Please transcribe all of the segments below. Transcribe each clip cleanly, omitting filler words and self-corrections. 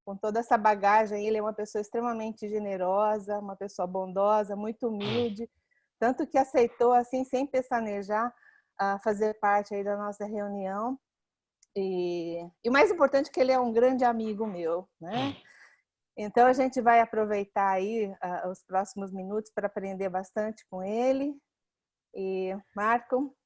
com toda essa bagagem. Ele é uma pessoa extremamente generosa, uma pessoa bondosa, muito humilde, tanto que aceitou, assim, sem pestanejar, fazer parte aí da nossa reunião. E o mais importante é que ele é um grande amigo meu, né? Então, a gente vai aproveitar aí os próximos minutos para aprender bastante com ele. E, Marco,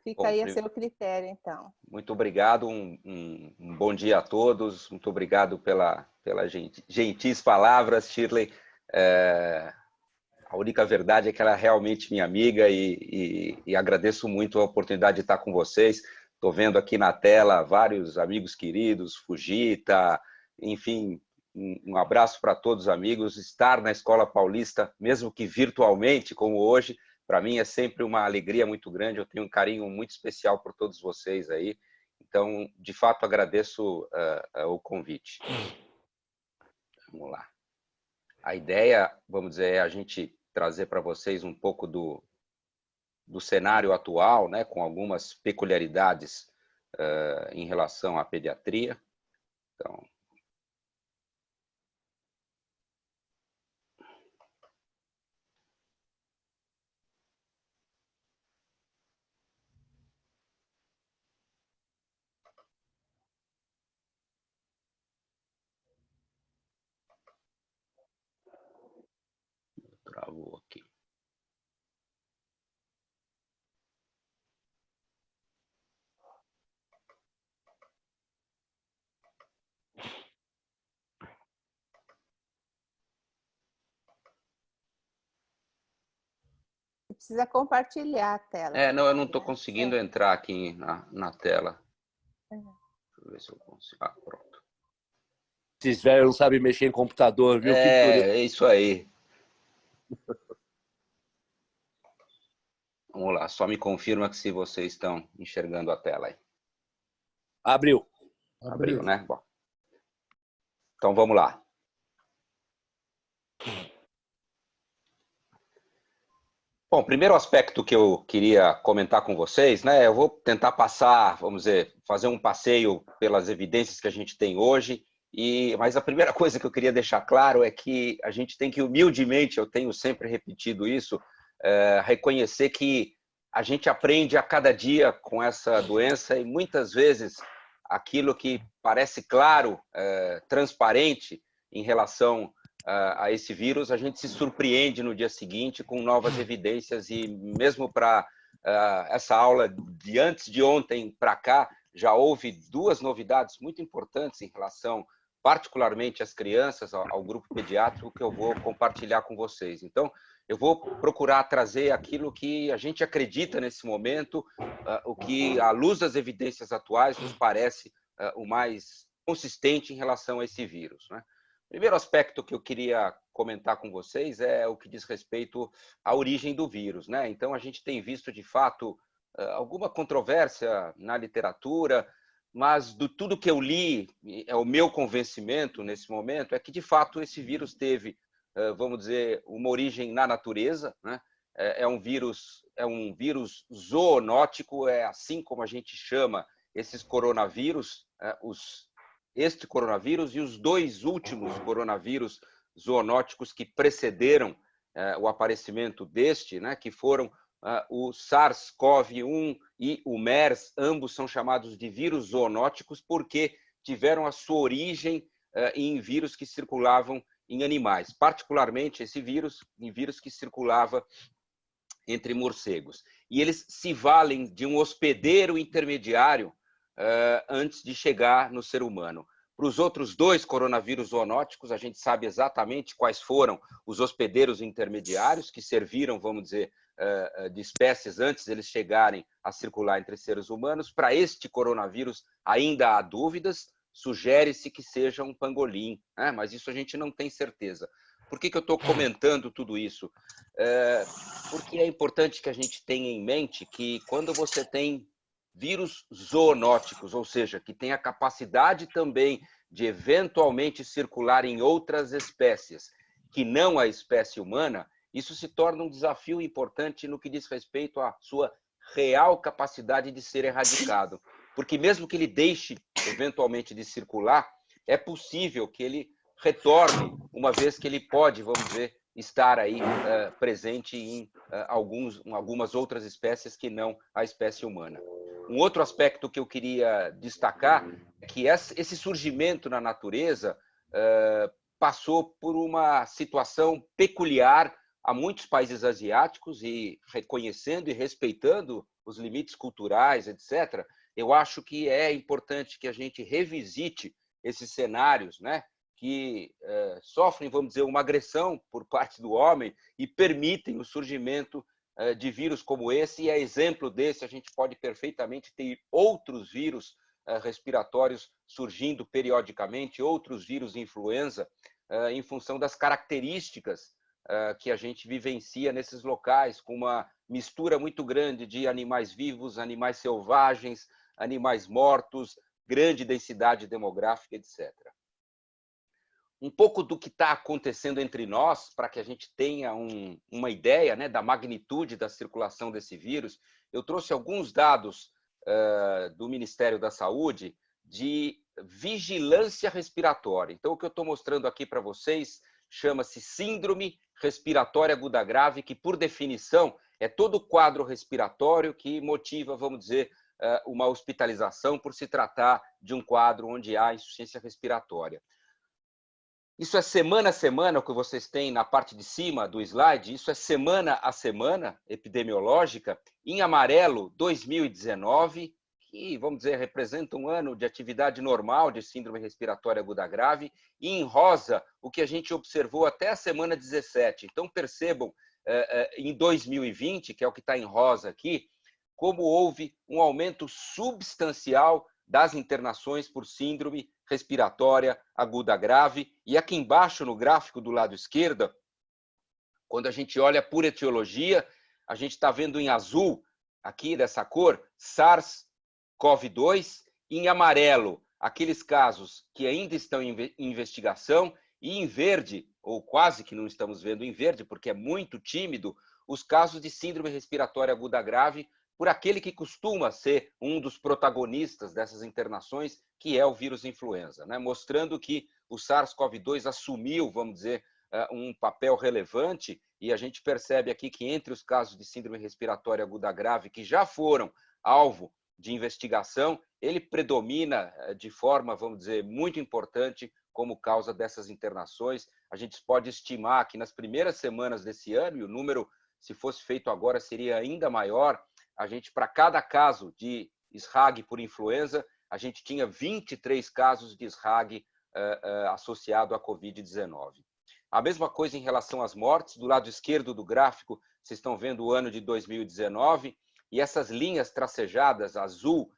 fica aí a seu critério, então. Muito obrigado, um bom dia a todos, muito obrigado pelas gentis palavras, Shirley. A única verdade é que ela é realmente minha amiga e agradeço muito a oportunidade de estar com vocês. Estou vendo aqui na tela vários amigos queridos, Fujita, enfim, um abraço para todos os amigos. Estar na Escola Paulista, mesmo que virtualmente, como hoje, para mim é sempre uma alegria muito grande. Eu tenho um carinho muito especial por todos vocês aí. Então, de fato, agradeço o convite. Vamos lá. A ideia, vamos dizer, é a gente trazer para vocês um pouco do cenário atual, né, com algumas peculiaridades em relação à pediatria. Então, travou aqui. Precisa compartilhar a tela. Não, eu não estou conseguindo entrar aqui na tela. Deixa eu ver se eu consigo. Pronto. Esses velhos não sabem mexer em computador, viu? É isso aí. Vamos lá, só me confirma que se vocês estão enxergando a tela aí. Abriu. Abriu, né? Bom. Então, vamos lá. Bom, o primeiro aspecto que eu queria comentar com vocês, né? Eu vou tentar passar, vamos dizer, fazer um passeio pelas evidências que a gente tem hoje. Mas a primeira coisa que eu queria deixar claro é que a gente tem que, humildemente, eu tenho sempre repetido isso, reconhecer que a gente aprende a cada dia com essa doença e muitas vezes aquilo que parece claro, transparente em relação a esse vírus, a gente se surpreende no dia seguinte com novas evidências e mesmo para essa aula de antes de ontem para cá, já houve duas novidades muito importantes em relação particularmente às crianças, ao grupo pediátrico, que eu vou compartilhar com vocês. Então, eu vou procurar trazer aquilo que a gente acredita nesse momento, o que, à luz das evidências atuais, nos parece o mais consistente em relação a esse vírus, né? O primeiro aspecto que eu queria comentar com vocês é o que diz respeito à origem do vírus, né? Então, a gente tem visto, de fato, alguma controvérsia na literatura, mas de tudo que eu li, é o meu convencimento nesse momento, é que, de fato, esse vírus teve, vamos dizer, uma origem na natureza, né? É um vírus zoonótico, é assim como a gente chama esses coronavírus, este coronavírus e os dois últimos coronavírus zoonóticos que precederam o aparecimento deste, né, que foram o SARS-CoV-1 e o MERS, ambos são chamados de vírus zoonóticos porque tiveram a sua origem em vírus que circulavam em animais, particularmente esse vírus, em vírus que circulava entre morcegos. E eles se valem de um hospedeiro intermediário antes de chegar no ser humano. Para os outros dois coronavírus zoonóticos, a gente sabe exatamente quais foram os hospedeiros intermediários que serviram, vamos dizer, de espécies antes de eles chegarem a circular entre seres humanos. Para este coronavírus ainda há dúvidas, sugere-se que seja um pangolim, né? Mas isso a gente não tem certeza. Por que eu estou comentando tudo isso? Porque é importante que a gente tenha em mente que quando você tem vírus zoonóticos, ou seja, que tem a capacidade também de eventualmente circular em outras espécies, que não a espécie humana, isso se torna um desafio importante no que diz respeito à sua real capacidade de ser erradicado. Porque mesmo que ele deixe eventualmente de circular, é possível que ele retorne, uma vez que ele pode, vamos dizer, estar aí presente em algumas outras espécies que não a espécie humana. Um outro aspecto que eu queria destacar é que esse surgimento na natureza passou por uma situação peculiar a muitos países asiáticos, e reconhecendo e respeitando os limites culturais, etc., eu acho que é importante que a gente revisite esses cenários, né, que sofrem, vamos dizer, uma agressão por parte do homem e permitem o surgimento de vírus como esse. E a exemplo desse, a gente pode perfeitamente ter outros vírus respiratórios surgindo periodicamente, outros vírus de influenza, em função das características que a gente vivencia nesses locais, com uma mistura muito grande de animais vivos, animais selvagens, animais mortos, grande densidade demográfica, etc. Um pouco do que está acontecendo entre nós, para que a gente tenha uma ideia, né, da magnitude da circulação desse vírus, eu trouxe alguns dados do Ministério da Saúde de vigilância respiratória. Então, o que eu estou mostrando aqui para vocês chama-se Síndrome Respiratória Aguda Grave, que, por definição, é todo o quadro respiratório que motiva, vamos dizer, uma hospitalização por se tratar de um quadro onde há insuficiência respiratória. Isso é semana a semana, o que vocês têm na parte de cima do slide, isso é semana a semana epidemiológica. Em amarelo, 2019, que, vamos dizer, representa um ano de atividade normal de síndrome respiratória aguda grave. E em rosa, o que a gente observou até a semana 17. Então, percebam, em 2020, que é o que está em rosa aqui, como houve um aumento substancial das internações por síndrome respiratória aguda grave. E aqui embaixo, no gráfico do lado esquerdo, quando a gente olha por etiologia, a gente está vendo em azul, aqui dessa cor, SARS-CoV-2, em amarelo, aqueles casos que ainda estão em investigação, e em verde, ou quase que não estamos vendo em verde, porque é muito tímido, os casos de síndrome respiratória aguda grave, por aquele que costuma ser um dos protagonistas dessas internações, que é o vírus influenza, né? Mostrando que o SARS-CoV-2 assumiu, vamos dizer, um papel relevante, e a gente percebe aqui que entre os casos de síndrome respiratória aguda grave que já foram alvo de investigação, ele predomina de forma, vamos dizer, muito importante como causa dessas internações. A gente pode estimar que nas primeiras semanas desse ano, e o número, se fosse feito agora, seria ainda maior, a gente, para cada caso de SRAG por influenza, a gente tinha 23 casos de SRAG associado à Covid-19. A mesma coisa em relação às mortes. Do lado esquerdo do gráfico, vocês estão vendo o ano de 2019, e essas linhas tracejadas, azul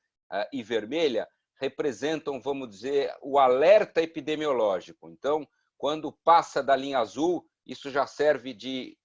e vermelha, representam, vamos dizer, o alerta epidemiológico. Então, quando passa da linha azul, isso já serve de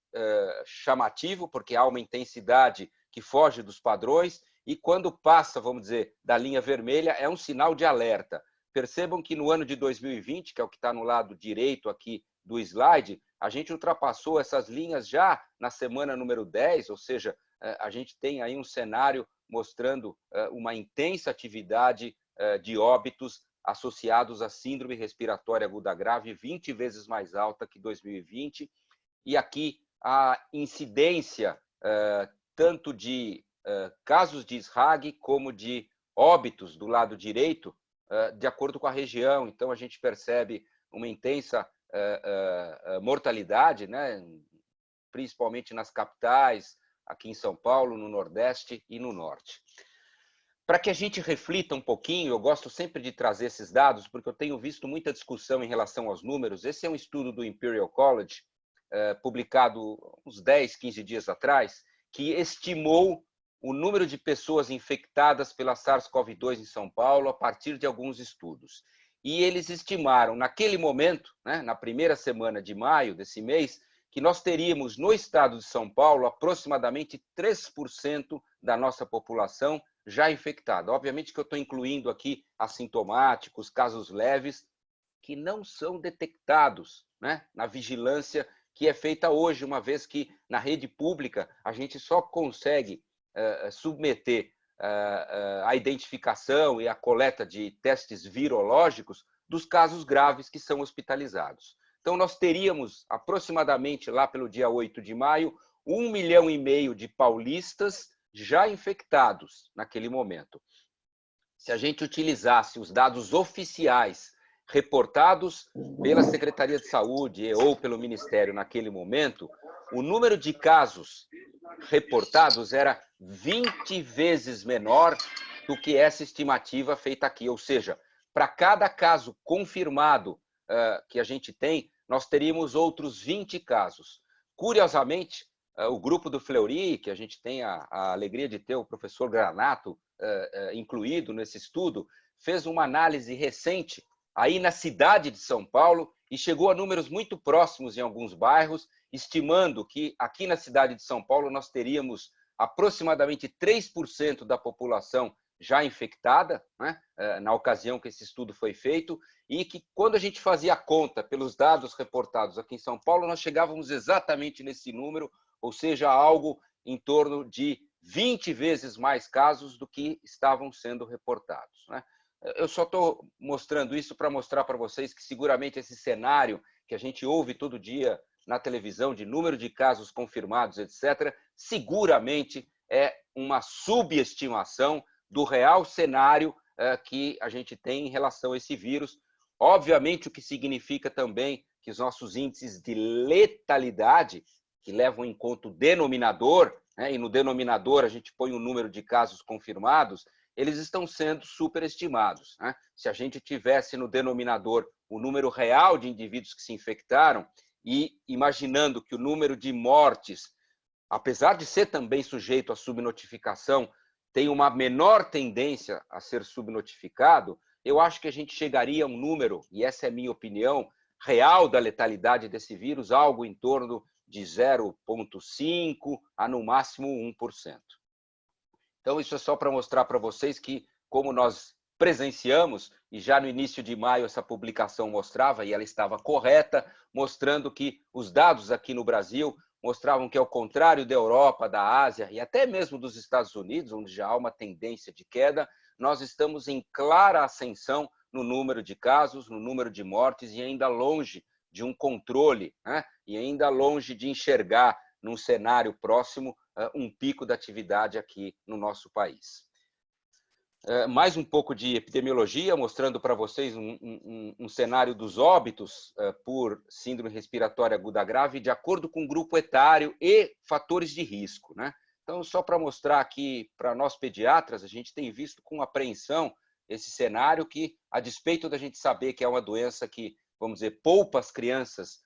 chamativo, porque há uma intensidade que foge dos padrões, e quando passa, vamos dizer, da linha vermelha, é um sinal de alerta. Percebam que no ano de 2020, que é o que está no lado direito aqui do slide, a gente ultrapassou essas linhas já na semana número 10, ou seja, a gente tem aí um cenário mostrando uma intensa atividade de óbitos associados à síndrome respiratória aguda grave, 20 vezes mais alta que 2020, e aqui a incidência tanto de casos de SRAG como de óbitos do lado direito, de acordo com a região. Então, a gente percebe uma intensa mortalidade, né? Principalmente nas capitais, aqui em São Paulo, no Nordeste e no Norte. Para que a gente reflita um pouquinho, eu gosto sempre de trazer esses dados, porque eu tenho visto muita discussão em relação aos números. Esse é um estudo do Imperial College, publicado uns 10, 15 dias atrás, que estimou o número de pessoas infectadas pela SARS-CoV-2 em São Paulo a partir de alguns estudos. E eles estimaram, naquele momento, né, na primeira semana de maio desse mês, que nós teríamos no estado de São Paulo aproximadamente 3% da nossa população já infectada. Obviamente que eu estou incluindo aqui assintomáticos, casos leves, que não são detectados, né, na vigilância que é feita hoje, uma vez que na rede pública a gente só consegue submeter a identificação e a coleta de testes virológicos dos casos graves que são hospitalizados. Então, nós teríamos aproximadamente, lá pelo dia 8 de maio, 1,5 milhão de paulistas já infectados naquele momento. Se a gente utilizasse os dados oficiais reportados pela Secretaria de Saúde ou pelo Ministério naquele momento, o número de casos reportados era 20 vezes menor do que essa estimativa feita aqui. Ou seja, para cada caso confirmado que a gente tem, nós teríamos outros 20 casos. Curiosamente, o grupo do Fleury, que a gente tem a alegria de ter o professor Granato incluído nesse estudo, fez uma análise recente aí na cidade de São Paulo e chegou a números muito próximos em alguns bairros, estimando que aqui na cidade de São Paulo nós teríamos aproximadamente 3% da população já infectada, né, na ocasião que esse estudo foi feito, e que quando a gente fazia a conta pelos dados reportados aqui em São Paulo, nós chegávamos exatamente nesse número, ou seja, algo em torno de 20 vezes mais casos do que estavam sendo reportados, né? Eu só estou mostrando isso para mostrar para vocês que seguramente esse cenário que a gente ouve todo dia na televisão de número de casos confirmados, etc., seguramente é uma subestimação do real cenário que a gente tem em relação a esse vírus. Obviamente, o que significa também que os nossos índices de letalidade, que levam em conta o denominador, né, e no denominador a gente põe o número de casos confirmados, eles estão sendo superestimados, né? Se a gente tivesse no denominador o número real de indivíduos que se infectaram e imaginando que o número de mortes, apesar de ser também sujeito à subnotificação, tem uma menor tendência a ser subnotificado, eu acho que a gente chegaria a um número, e essa é a minha opinião, real da letalidade desse vírus, algo em torno de 0,5% a no máximo 1%. Então, isso é só para mostrar para vocês que, como nós presenciamos, e já no início de maio essa publicação mostrava, e ela estava correta, mostrando que os dados aqui no Brasil mostravam que, ao contrário da Europa, da Ásia e até mesmo dos Estados Unidos, onde já há uma tendência de queda, nós estamos em clara ascensão no número de casos, no número de mortes e ainda longe de um controle, né? E ainda longe de enxergar num cenário próximo um pico da atividade aqui no nosso país. Mais um pouco de epidemiologia, mostrando para vocês um cenário dos óbitos por síndrome respiratória aguda grave, de acordo com o grupo etário e fatores de risco, né? Então, só para mostrar aqui para nós pediatras, a gente tem visto com apreensão esse cenário que, a despeito da gente saber que é uma doença que, vamos dizer, poupa as crianças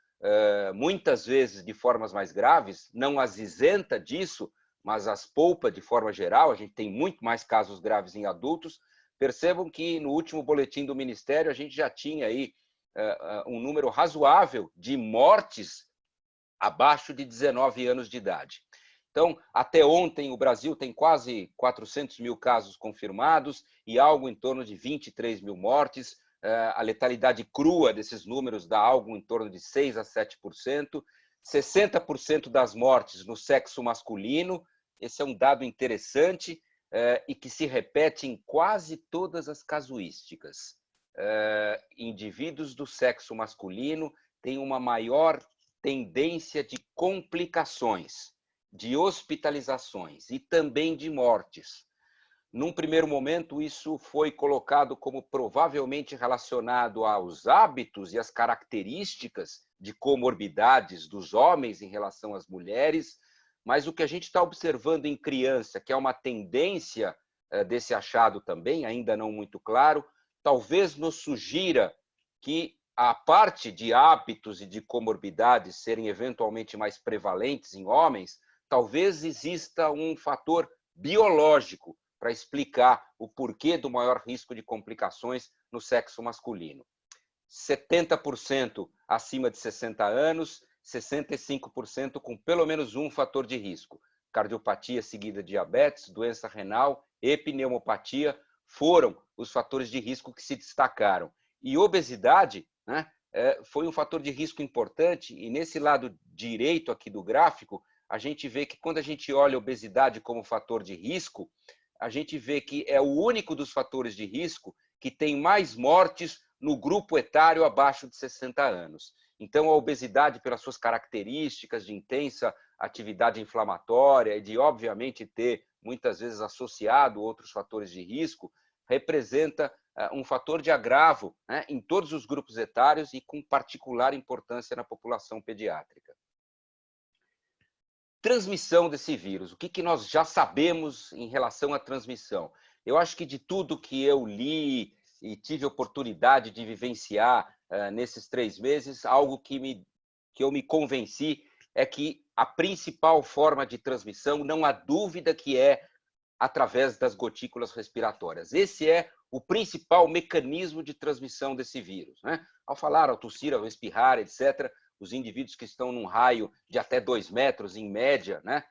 muitas vezes de formas mais graves, não as isenta disso, mas as poupa de forma geral, a gente tem muito mais casos graves em adultos. Percebam que no último boletim do Ministério a gente já tinha aí um número razoável de mortes abaixo de 19 anos de idade. Então, até ontem, o Brasil tem quase 400 mil casos confirmados e algo em torno de 23 mil mortes. A letalidade crua desses números dá algo em torno de 6% a 7%. 60% das mortes no sexo masculino. Esse é um dado interessante e que se repete em quase todas as casuísticas. Indivíduos do sexo masculino têm uma maior tendência de complicações, de hospitalizações e também de mortes. Num primeiro momento, isso foi colocado como provavelmente relacionado aos hábitos e às características de comorbidades dos homens em relação às mulheres, mas o que a gente está observando em criança, que é uma tendência desse achado também, ainda não muito claro, talvez nos sugira que a parte de hábitos e de comorbidades serem eventualmente mais prevalentes em homens, talvez exista um fator biológico para explicar o porquê do maior risco de complicações no sexo masculino. 70% acima de 60 anos, 65% com pelo menos um fator de risco. Cardiopatia seguida de diabetes, doença renal e pneumopatia foram os fatores de risco que se destacaram. E obesidade, né, foi um fator de risco importante, e nesse lado direito aqui do gráfico, a gente vê que quando a gente olha a obesidade como fator de risco, a gente vê que é o único dos fatores de risco que tem mais mortes no grupo etário abaixo de 60 anos. Então, a obesidade, pelas suas características de intensa atividade inflamatória e de, obviamente, ter muitas vezes associado outros fatores de risco, representa um fator de agravo, né, em todos os grupos etários e com particular importância na população pediátrica. Transmissão desse vírus. O que nós já sabemos em relação à transmissão? Eu acho que de tudo que eu li e tive oportunidade de vivenciar nesses 3 meses, algo que eu me convenci é que a principal forma de transmissão, não há dúvida que é através das gotículas respiratórias. Esse é o principal mecanismo de transmissão desse vírus, né? Ao falar, ao tossir, ao espirrar, etc., os indivíduos que estão num raio de até 2 metros, em média, né,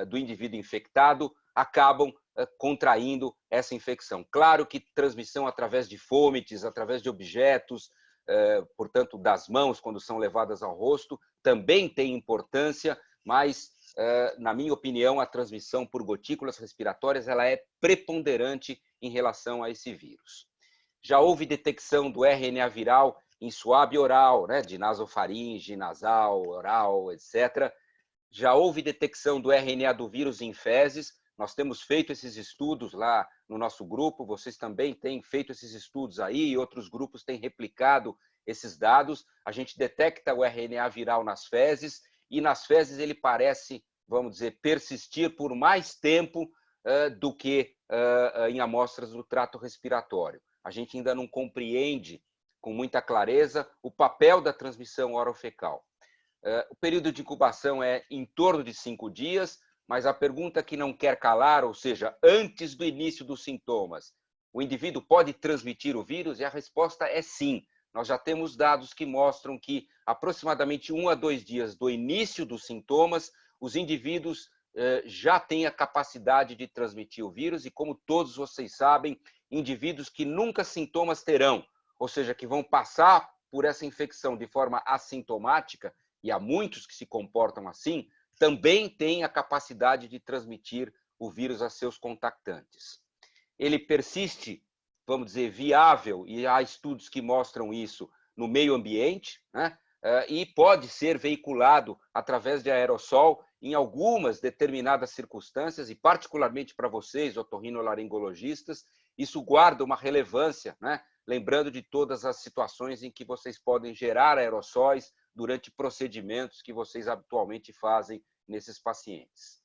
do indivíduo infectado, acabam contraindo essa infecção. Claro que transmissão através de fômites, através de objetos, portanto, das mãos, quando são levadas ao rosto, também tem importância, mas, na minha opinião, a transmissão por gotículas respiratórias ela é preponderante em relação a esse vírus. Já houve detecção do RNA viral em suave oral, né, de nasofaringe, nasal, oral, etc. Já houve detecção do RNA do vírus em fezes. Nós temos feito esses estudos lá no nosso grupo, vocês também têm feito esses estudos aí, e outros grupos têm replicado esses dados. A gente detecta o RNA viral nas fezes, e nas fezes ele parece, vamos dizer, persistir por mais tempo do que em amostras do trato respiratório. A gente ainda não compreende com muita clareza o papel da transmissão orofecal. O período de incubação é em torno de 5 dias, mas a pergunta que não quer calar, ou seja, antes do início dos sintomas, o indivíduo pode transmitir o vírus? E a resposta é sim. Nós já temos dados que mostram que aproximadamente 1 a 2 dias do início dos sintomas, os indivíduos já têm a capacidade de transmitir o vírus e, como todos vocês sabem, indivíduos que nunca sintomas terão, ou seja, que vão passar por essa infecção de forma assintomática, e há muitos que se comportam assim, também têm a capacidade de transmitir o vírus a seus contactantes. Ele persiste, vamos dizer, viável, e há estudos que mostram isso no meio ambiente, né? E pode ser veiculado através de aerossol em algumas determinadas circunstâncias, e particularmente para vocês, otorrinolaringologistas, isso guarda uma relevância, né? Lembrando de todas as situações em que vocês podem gerar aerossóis durante procedimentos que vocês habitualmente fazem nesses pacientes.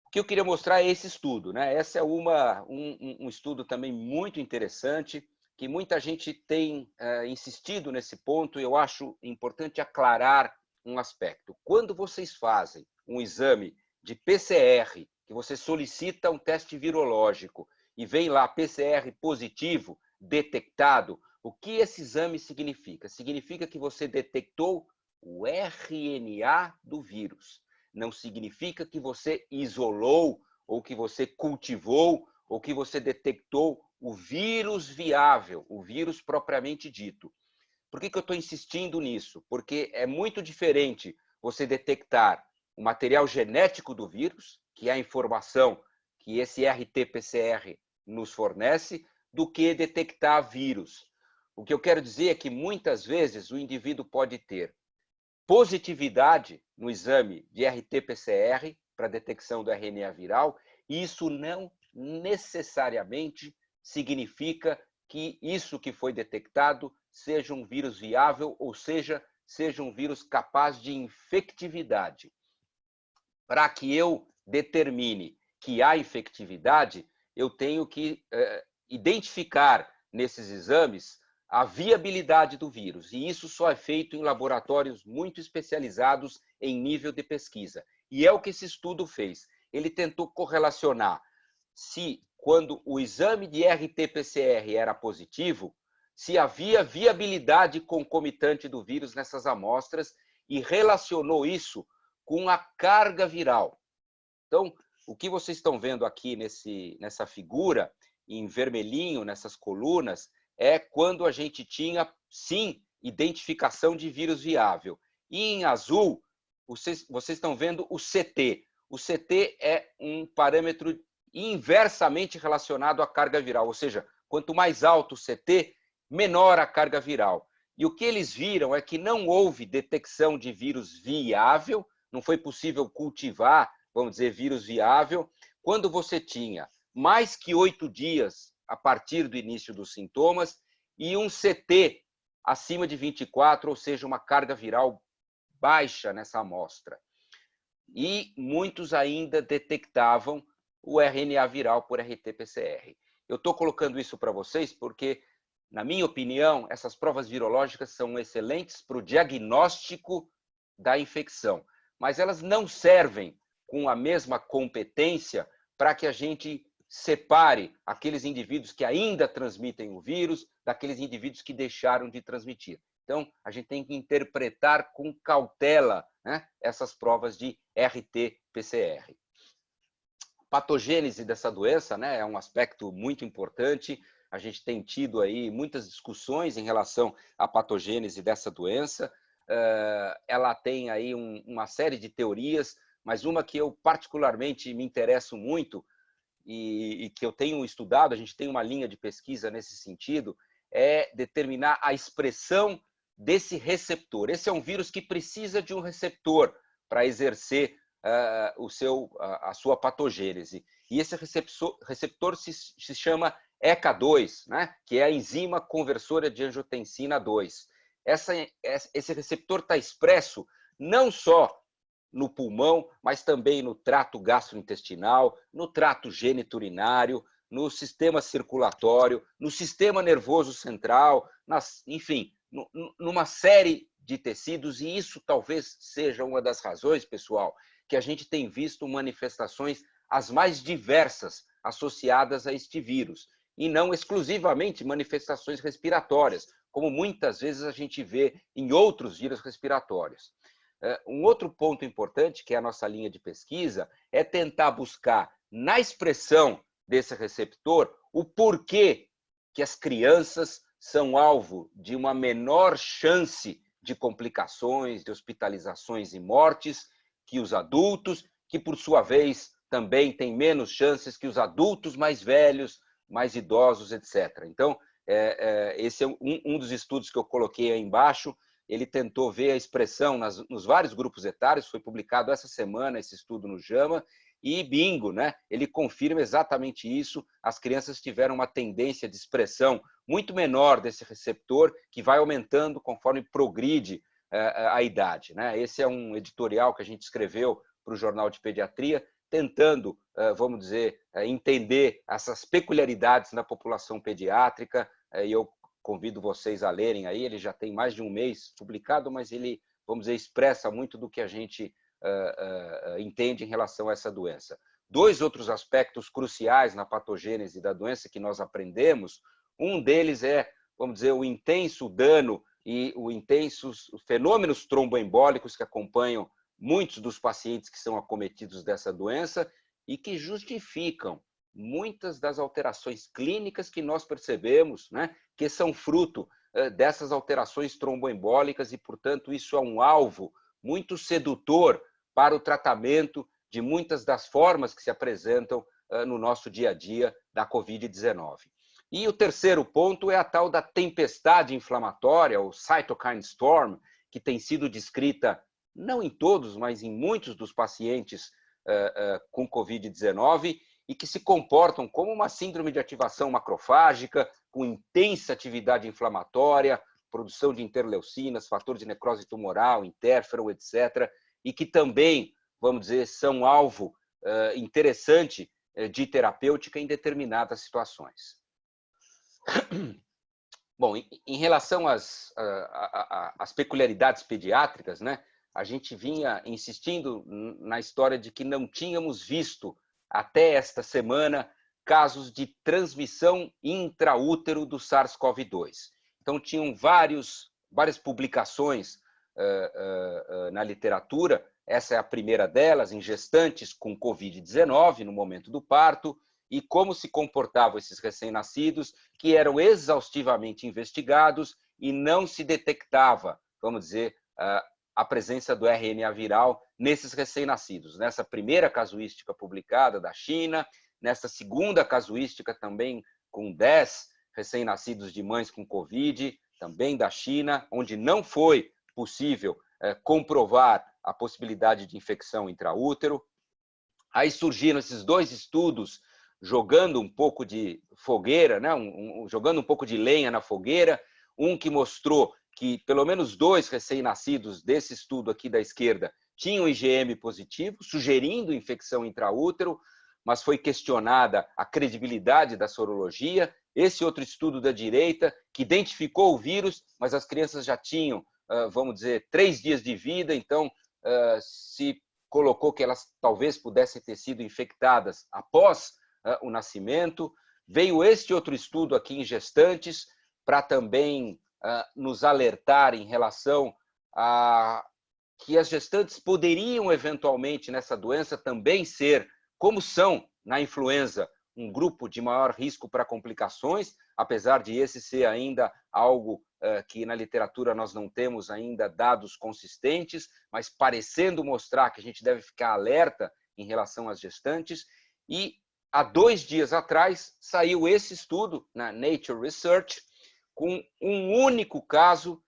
O que eu queria mostrar é esse estudo, né? Esse é um estudo também muito interessante, que muita gente tem insistido nesse ponto, e eu acho importante aclarar um aspecto. Quando vocês fazem um exame de PCR, que você solicita um teste virológico, e vem lá PCR positivo, detectado, o que esse exame significa? Significa que você detectou o RNA do vírus. Não significa que você isolou, ou que você cultivou, ou que você detectou o vírus viável, o vírus propriamente dito. Por que eu estou insistindo nisso? Porque é muito diferente você detectar o material genético do vírus, que é a informação que esse RT-PCR nos fornece, do que detectar vírus. O que eu quero dizer é que muitas vezes o indivíduo pode ter positividade no exame de RT-PCR para detecção do RNA viral, e isso não necessariamente significa que isso que foi detectado seja um vírus viável, ou seja um vírus capaz de infectividade. Para que eu determine que há infectividade, eu tenho que identificar nesses exames a viabilidade do vírus, e isso só é feito em laboratórios muito especializados em nível de pesquisa. E é o que esse estudo fez. Ele tentou correlacionar se, quando o exame de RT-PCR era positivo, se havia viabilidade concomitante do vírus nessas amostras, e relacionou isso com a carga viral. Então, o que vocês estão vendo aqui nessa figura, em vermelhinho, nessas colunas, é quando a gente tinha, sim, identificação de vírus viável. E em azul, vocês estão vendo o CT. O CT é um parâmetro inversamente relacionado à carga viral, ou seja, quanto mais alto o CT, menor a carga viral. E o que eles viram é que não houve detecção de vírus viável, não foi possível cultivar, vamos dizer, vírus viável, quando você tinha mais que 8 dias a partir do início dos sintomas e um CT acima de 24, ou seja, uma carga viral baixa nessa amostra. E muitos ainda detectavam o RNA viral por RT-PCR. Eu estou colocando isso para vocês porque, na minha opinião, essas provas virológicas são excelentes para o diagnóstico da infecção, mas elas não servem com a mesma competência para que a gente separe aqueles indivíduos que ainda transmitem o vírus daqueles indivíduos que deixaram de transmitir. Então, a gente tem que interpretar com cautela, né, essas provas de RT-PCR. Patogênese dessa doença, né, é um aspecto muito importante. A gente tem tido aí muitas discussões em relação à patogênese dessa doença. Ela tem aí uma série de teorias, mas uma que eu particularmente me interesso muito e que eu tenho estudado, a gente tem uma linha de pesquisa nesse sentido, é determinar a expressão desse receptor. Esse é um vírus que precisa de um receptor para exercer a sua patogênese. E esse receptor se chama ECA2, né? Que é a enzima conversora de angiotensina 2. Esse receptor está expresso não só no pulmão, mas também no trato gastrointestinal, no trato geniturinário, no sistema circulatório, no sistema nervoso central, enfim, numa série de tecidos, e isso talvez seja uma das razões, pessoal, que a gente tem visto manifestações as mais diversas associadas a este vírus, e não exclusivamente manifestações respiratórias, como muitas vezes a gente vê em outros vírus respiratórios. Um outro ponto importante, que é a nossa linha de pesquisa, é tentar buscar na expressão desse receptor o porquê que as crianças são alvo de uma menor chance de complicações, de hospitalizações e mortes que os adultos, que por sua vez também têm menos chances que os adultos mais velhos, mais idosos, etc. Então, esse é um dos estudos que eu coloquei aí embaixo. Ele tentou ver a expressão nos vários grupos etários, foi publicado essa semana esse estudo no JAMA, e bingo, né? Ele confirma exatamente isso. As crianças tiveram uma tendência de expressão muito menor desse receptor, que vai aumentando conforme progride a idade, né? Esse é um editorial que a gente escreveu para o Jornal de Pediatria, tentando, vamos dizer, entender essas peculiaridades na população pediátrica, e eu convido vocês a lerem aí. Ele já tem mais de um mês publicado, mas ele, vamos dizer, expressa muito do que a gente entende em relação a essa doença. Dois outros aspectos cruciais na patogênese da doença que nós aprendemos, um deles é, vamos dizer, o intenso dano e os fenômenos tromboembólicos que acompanham muitos dos pacientes que são acometidos dessa doença e que justificam muitas das alterações clínicas que nós percebemos, né, que são fruto dessas alterações tromboembólicas e, portanto, isso é um alvo muito sedutor para o tratamento de muitas das formas que se apresentam no nosso dia a dia da Covid-19. E o terceiro ponto é a tal da tempestade inflamatória, o cytokine storm, que tem sido descrita não em todos, mas em muitos dos pacientes com Covid-19 e que se comportam como uma síndrome de ativação macrofágica, com intensa atividade inflamatória, produção de interleucinas, fator de necrose tumoral, interferon, etc., e que também, vamos dizer, são alvo interessante de terapêutica em determinadas situações. Bom, em relação às peculiaridades pediátricas, né, a gente vinha insistindo na história de que não tínhamos visto até esta semana casos de transmissão intraútero do SARS-CoV-2. Então, tinham várias publicações na literatura. Essa é a primeira delas, em gestantes com Covid-19, no momento do parto, e como se comportavam esses recém-nascidos, que eram exaustivamente investigados e não se detectava, vamos dizer, a presença do RNA viral nesses recém-nascidos. Nessa primeira casuística publicada da China, nessa segunda casuística também com 10 recém-nascidos de mães com Covid, também da China, onde não foi possível comprovar a possibilidade de infecção intraútero. Aí surgiram esses 2 estudos jogando um pouco de fogueira, né? Jogando um pouco de lenha na fogueira, um que mostrou que pelo menos 2 recém-nascidos desse estudo aqui da esquerda tinham IgM positivo, sugerindo infecção intraútero, mas foi questionada a credibilidade da sorologia. Esse outro estudo da direita, que identificou o vírus, mas as crianças já tinham, vamos dizer, 3 dias de vida, então se colocou que elas talvez pudessem ter sido infectadas após o nascimento. Veio este outro estudo aqui em gestantes, para também nos alertar em relação a que as gestantes poderiam eventualmente nessa doença também ser, como são na influenza, um grupo de maior risco para complicações, apesar de esse ser ainda algo que na literatura nós não temos ainda dados consistentes, mas parecendo mostrar que a gente deve ficar alerta em relação às gestantes. E há 2 dias atrás saiu esse estudo na Nature Research, com um único caso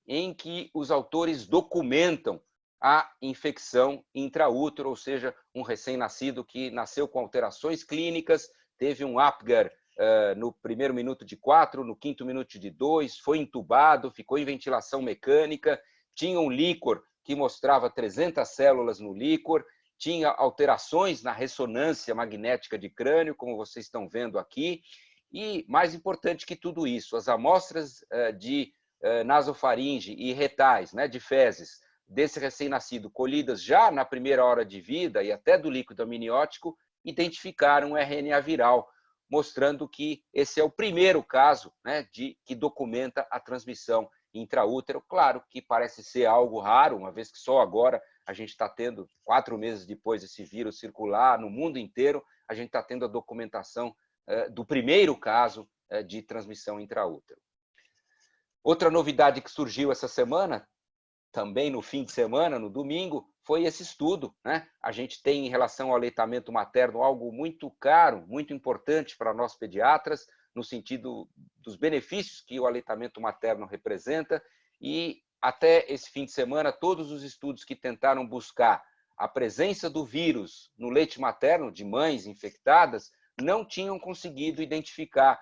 em que os autores documentam a infecção intraútero, ou seja, um recém-nascido que nasceu com alterações clínicas, teve um Apgar no primeiro minuto de 4, no quinto minuto de 2, foi entubado, ficou em ventilação mecânica, tinha um líquor que mostrava 300 células no líquor, tinha alterações na ressonância magnética de crânio, como vocês estão vendo aqui, e mais importante que tudo isso, as amostras de nasofaringe e retais, né, de fezes, desse recém-nascido, colhidas já na primeira hora de vida e até do líquido amniótico, identificaram um RNA viral, mostrando que esse é o primeiro caso, né, que documenta a transmissão intraútero. Claro que parece ser algo raro, uma vez que só agora a gente está tendo, 4 meses depois desse vírus circular no mundo inteiro, a gente está tendo a documentação do primeiro caso de transmissão intraútero. Outra novidade que surgiu essa semana, também no fim de semana, no domingo, foi esse estudo, né? A gente tem em relação ao aleitamento materno algo muito caro, muito importante para nós pediatras, no sentido dos benefícios que o aleitamento materno representa, e até esse fim de semana todos os estudos que tentaram buscar a presença do vírus no leite materno de mães infectadas não tinham conseguido identificar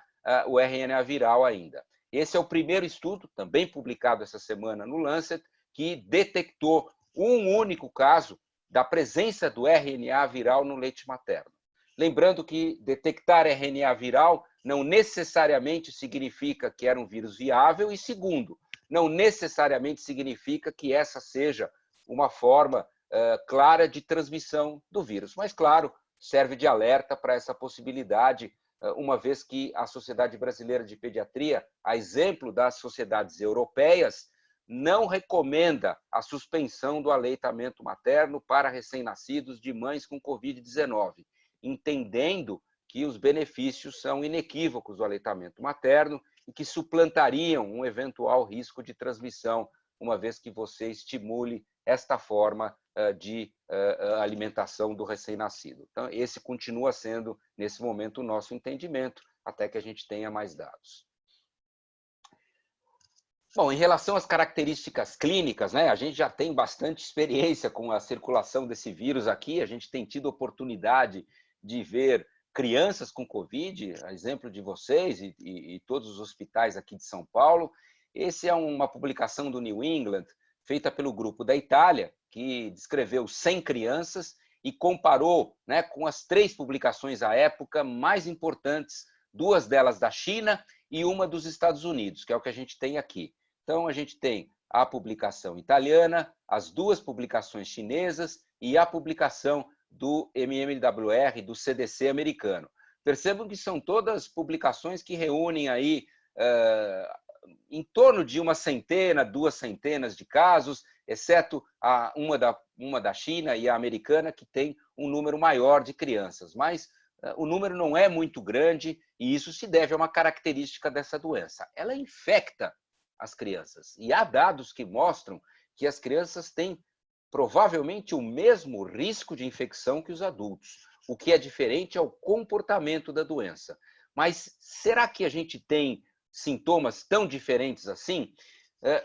o RNA viral ainda. Esse é o primeiro estudo, também publicado essa semana no Lancet, que detectou um único caso da presença do RNA viral no leite materno. Lembrando que detectar RNA viral não necessariamente significa que era um vírus viável, e segundo, não necessariamente significa que essa seja uma forma clara de transmissão do vírus. Mas, claro, serve de alerta para essa possibilidade, uma vez que a Sociedade Brasileira de Pediatria, a exemplo das sociedades europeias, não recomenda a suspensão do aleitamento materno para recém-nascidos de mães com Covid-19, entendendo que os benefícios são inequívocos do aleitamento materno e que suplantariam um eventual risco de transmissão, uma vez que você estimule esta forma de alimentação do recém-nascido. Então, esse continua sendo, nesse momento, o nosso entendimento, até que a gente tenha mais dados. Bom, em relação às características clínicas, né, a gente já tem bastante experiência com a circulação desse vírus aqui, a gente tem tido oportunidade de ver crianças com Covid, a exemplo de vocês e todos os hospitais aqui de São Paulo. Essa é uma publicação do New England, feita pelo grupo da Itália, que descreveu 100 crianças e comparou, né, com as 3 publicações à época mais importantes, 2 delas da China e uma dos Estados Unidos, que é o que a gente tem aqui. Então, a gente tem a publicação italiana, as 2 publicações chinesas e a publicação do MMWR, do CDC americano. Percebam que são todas publicações que reúnem aí em torno de 100, 2 centenas de casos, exceto uma da China e a americana, que tem um número maior de crianças. Mas o número não é muito grande e isso se deve a uma característica dessa doença. Ela infecta as crianças. E há dados que mostram que as crianças têm provavelmente o mesmo risco de infecção que os adultos. O que é diferente é o comportamento da doença. Mas será que a gente tem sintomas tão diferentes assim?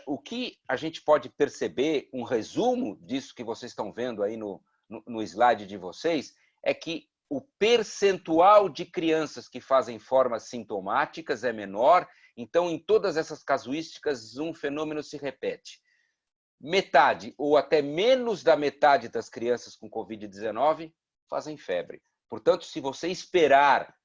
O que a gente pode perceber, um resumo disso que vocês estão vendo aí no slide de vocês, é que o percentual de crianças que fazem formas sintomáticas é menor. Então, em todas essas casuísticas, um fenômeno se repete. Metade ou até menos da metade das crianças com Covid-19 fazem febre. Portanto, se você esperar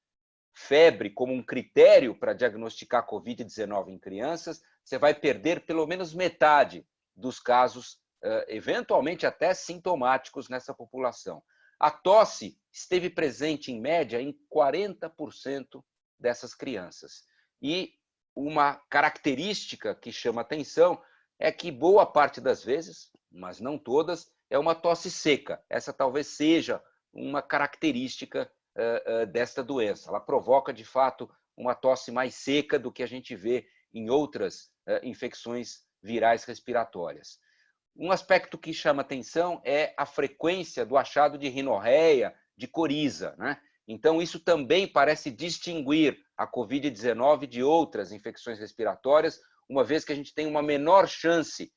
febre como um critério para diagnosticar Covid-19 em crianças, você vai perder pelo menos metade dos casos, eventualmente até sintomáticos nessa população. A tosse esteve presente, em média, em 40% dessas crianças. E uma característica que chama atenção é que boa parte das vezes, mas não todas, é uma tosse seca. Essa talvez seja uma característica desta doença. Ela provoca, de fato, uma tosse mais seca do que a gente vê em outras infecções virais respiratórias. Um aspecto que chama atenção é a frequência do achado de rinorreia, de coriza, né? Então, isso também parece distinguir a Covid-19 de outras infecções respiratórias, uma vez que a gente tem uma menor chance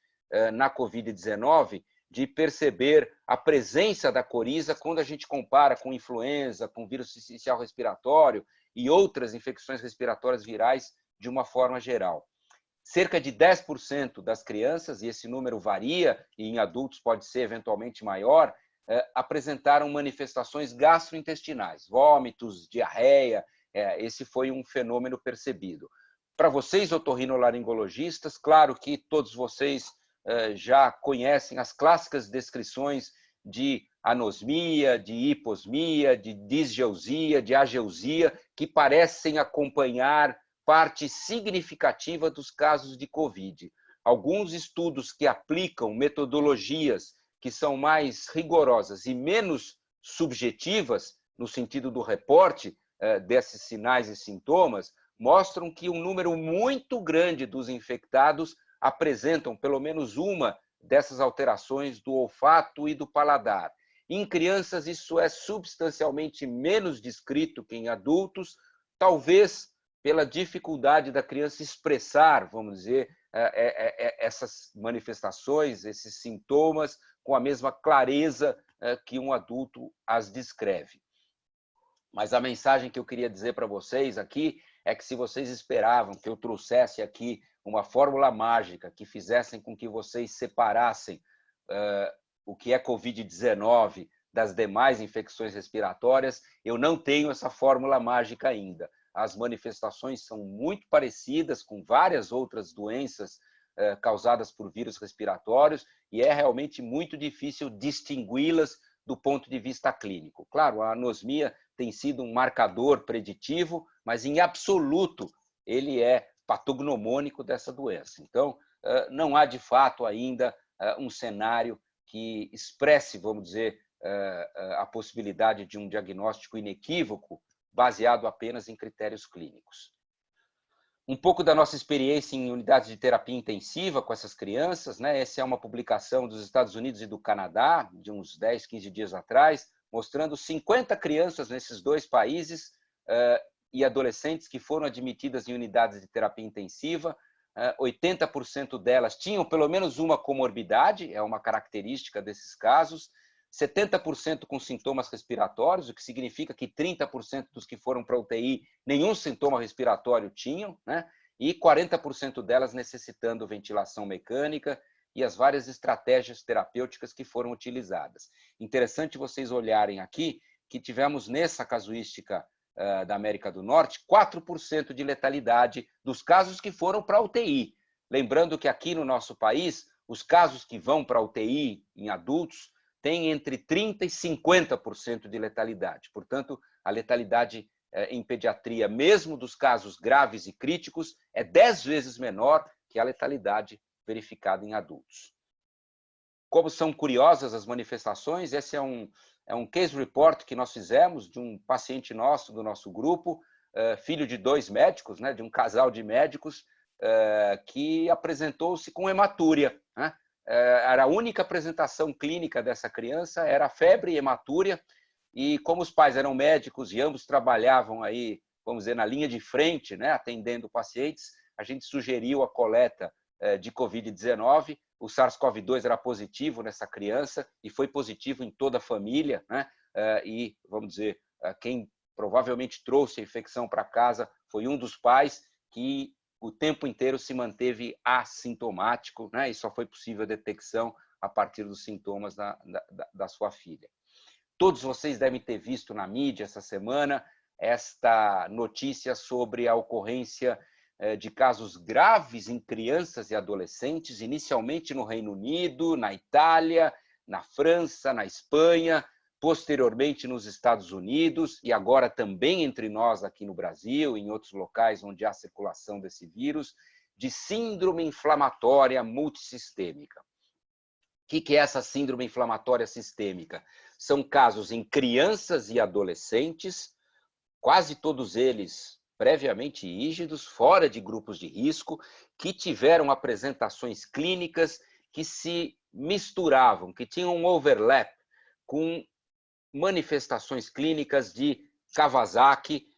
na Covid-19 de perceber a presença da coriza quando a gente compara com influenza, com vírus sincicial respiratório e outras infecções respiratórias virais de uma forma geral. Cerca de 10% das crianças, e esse número varia, e em adultos pode ser eventualmente maior, apresentaram manifestações gastrointestinais, vômitos, diarreia. Esse foi um fenômeno percebido. Para vocês, otorrinolaringologistas, claro que todos vocês já conhecem as clássicas descrições de anosmia, de hiposmia, de disgeusia, de ageusia, que parecem acompanhar parte significativa dos casos de Covid. Alguns estudos que aplicam metodologias que são mais rigorosas e menos subjetivas, no sentido do reporte desses sinais e sintomas, mostram que um número muito grande dos infectados apresentam pelo menos uma dessas alterações do olfato e do paladar. Em crianças, isso é substancialmente menos descrito que em adultos, talvez pela dificuldade da criança expressar, vamos dizer, essas manifestações, esses sintomas, com a mesma clareza que um adulto as descreve. Mas a mensagem que eu queria dizer para vocês aqui é que se vocês esperavam que eu trouxesse aqui uma fórmula mágica que fizessem com que vocês separassem o que é Covid-19 das demais infecções respiratórias, eu não tenho essa fórmula mágica ainda. As manifestações são muito parecidas com várias outras doenças causadas por vírus respiratórios e é realmente muito difícil distingui-las do ponto de vista clínico. Claro, a anosmia tem sido um marcador preditivo, mas em absoluto ele é patognomônico dessa doença. Então, não há de fato ainda um cenário que expresse, vamos dizer, a possibilidade de um diagnóstico inequívoco baseado apenas em critérios clínicos. Um pouco da nossa experiência em unidades de terapia intensiva com essas crianças, né? Essa é uma publicação dos Estados Unidos e do Canadá, de uns 10, 15 dias atrás, mostrando 50 crianças nesses dois países e adolescentes que foram admitidas em unidades de terapia intensiva. 80% delas tinham pelo menos uma comorbidade, é uma característica desses casos, 70% com sintomas respiratórios, o que significa que 30% dos que foram para a UTI nenhum sintoma respiratório tinham, né? E 40% delas necessitando ventilação mecânica e as várias estratégias terapêuticas que foram utilizadas. Interessante vocês olharem aqui que tivemos nessa casuística da América do Norte 4% de letalidade dos casos que foram para a UTI. Lembrando que aqui no nosso país, os casos que vão para a UTI em adultos tem entre 30% e 50% de letalidade. Portanto, a letalidade em pediatria, mesmo dos casos graves e críticos, é 10 vezes menor que a letalidade verificada em adultos. Como são curiosas as manifestações, esse é um case report que nós fizemos de um paciente nosso, do nosso grupo, filho de 2 médicos, né, de um casal de médicos, que apresentou-se com hematúria, né? Era a única apresentação clínica dessa criança, era febre e hematúria, e como os pais eram médicos e ambos trabalhavam aí, vamos dizer, na linha de frente, né, atendendo pacientes, a gente sugeriu a coleta de Covid-19. O SARS-CoV-2 era positivo nessa criança e foi positivo em toda a família, né? E, vamos dizer, quem provavelmente trouxe a infecção para casa foi um dos pais que o tempo inteiro se manteve assintomático, né? E só foi possível a detecção a partir dos sintomas da sua filha. Todos vocês devem ter visto na mídia essa semana esta notícia sobre a ocorrência de casos graves em crianças e adolescentes, inicialmente no Reino Unido, na Itália, na França, na Espanha, posteriormente nos Estados Unidos e agora também entre nós aqui no Brasil, em outros locais onde há circulação desse vírus, de síndrome inflamatória multissistêmica. O que é essa síndrome inflamatória sistêmica? São casos em crianças e adolescentes, quase todos eles previamente rígidos, fora de grupos de risco, que tiveram apresentações clínicas que se misturavam, que tinham um overlap com manifestações clínicas de Kawasaki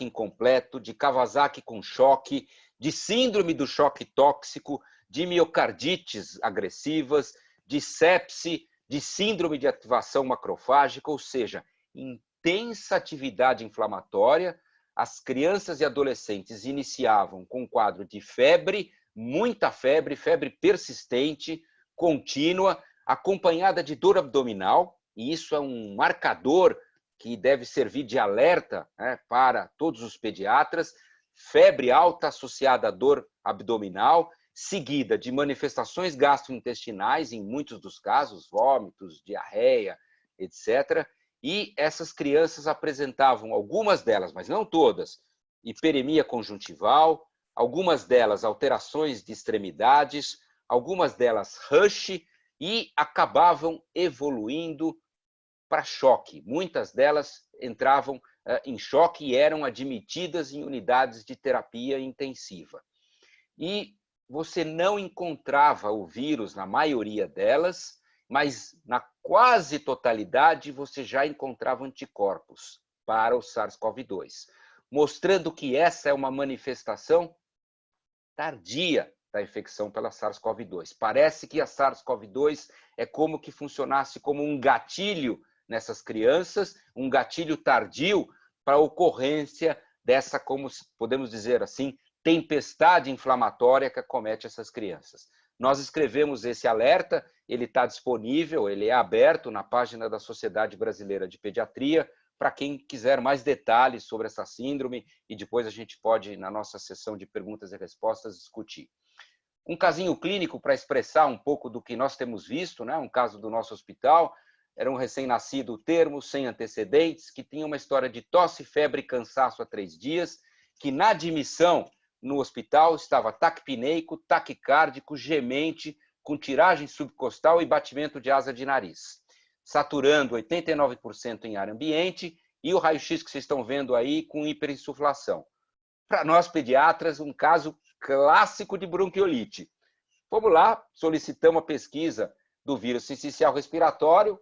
incompleto, de Kawasaki com choque, de síndrome do choque tóxico, de miocardites agressivas, de sepse, de síndrome de ativação macrofágica, ou seja, intensa atividade inflamatória. As crianças e adolescentes iniciavam com um quadro de febre, muita febre, febre persistente, contínua, acompanhada de dor abdominal, e isso é um marcador que deve servir de alerta, né, para todos os pediatras, febre alta associada à dor abdominal, seguida de manifestações gastrointestinais, em muitos dos casos, vômitos, diarreia, etc., e essas crianças apresentavam, algumas delas, mas não todas, hiperemia conjuntival, algumas delas alterações de extremidades, algumas delas rush, e acabavam evoluindo para choque. Muitas delas entravam em choque e eram admitidas em unidades de terapia intensiva. E você não encontrava o vírus na maioria delas, mas na quase totalidade você já encontrava anticorpos para o SARS-CoV-2, mostrando que essa é uma manifestação tardia da infecção pela SARS-CoV-2. Parece que a SARS-CoV-2 é como que funcionasse como um gatilho nessas crianças, um gatilho tardio para a ocorrência dessa, como podemos dizer assim, tempestade inflamatória que acomete essas crianças. Nós escrevemos esse alerta, ele está disponível, ele é aberto na página da Sociedade Brasileira de Pediatria, para quem quiser mais detalhes sobre essa síndrome, e depois a gente pode, na nossa sessão de perguntas e respostas, discutir. Um casinho clínico para expressar um pouco do que nós temos visto, né? Um caso do nosso hospital, era um recém-nascido termo, sem antecedentes, que tinha uma história de tosse, febre e cansaço há 3 dias, que na admissão no hospital estava taquipneico, taquicárdico, gemente, com tiragem subcostal e batimento de asa de nariz, saturando 89% em ar ambiente e o raio-x que vocês estão vendo aí com hiperinsuflação. Para nós pediatras, um caso clássico de bronquiolite. Vamos lá, solicitamos a pesquisa do vírus sincicial respiratório,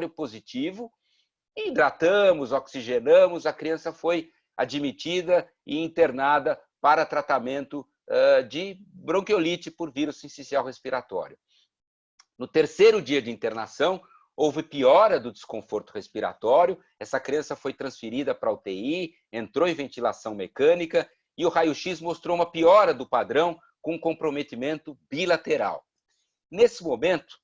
positivo, hidratamos, oxigenamos, a criança foi admitida e internada para tratamento de bronquiolite por vírus sincicial respiratório. No 3º dia de internação, houve piora do desconforto respiratório, essa criança foi transferida para a UTI, entrou em ventilação mecânica e o raio-x mostrou uma piora do padrão com comprometimento bilateral. Nesse momento,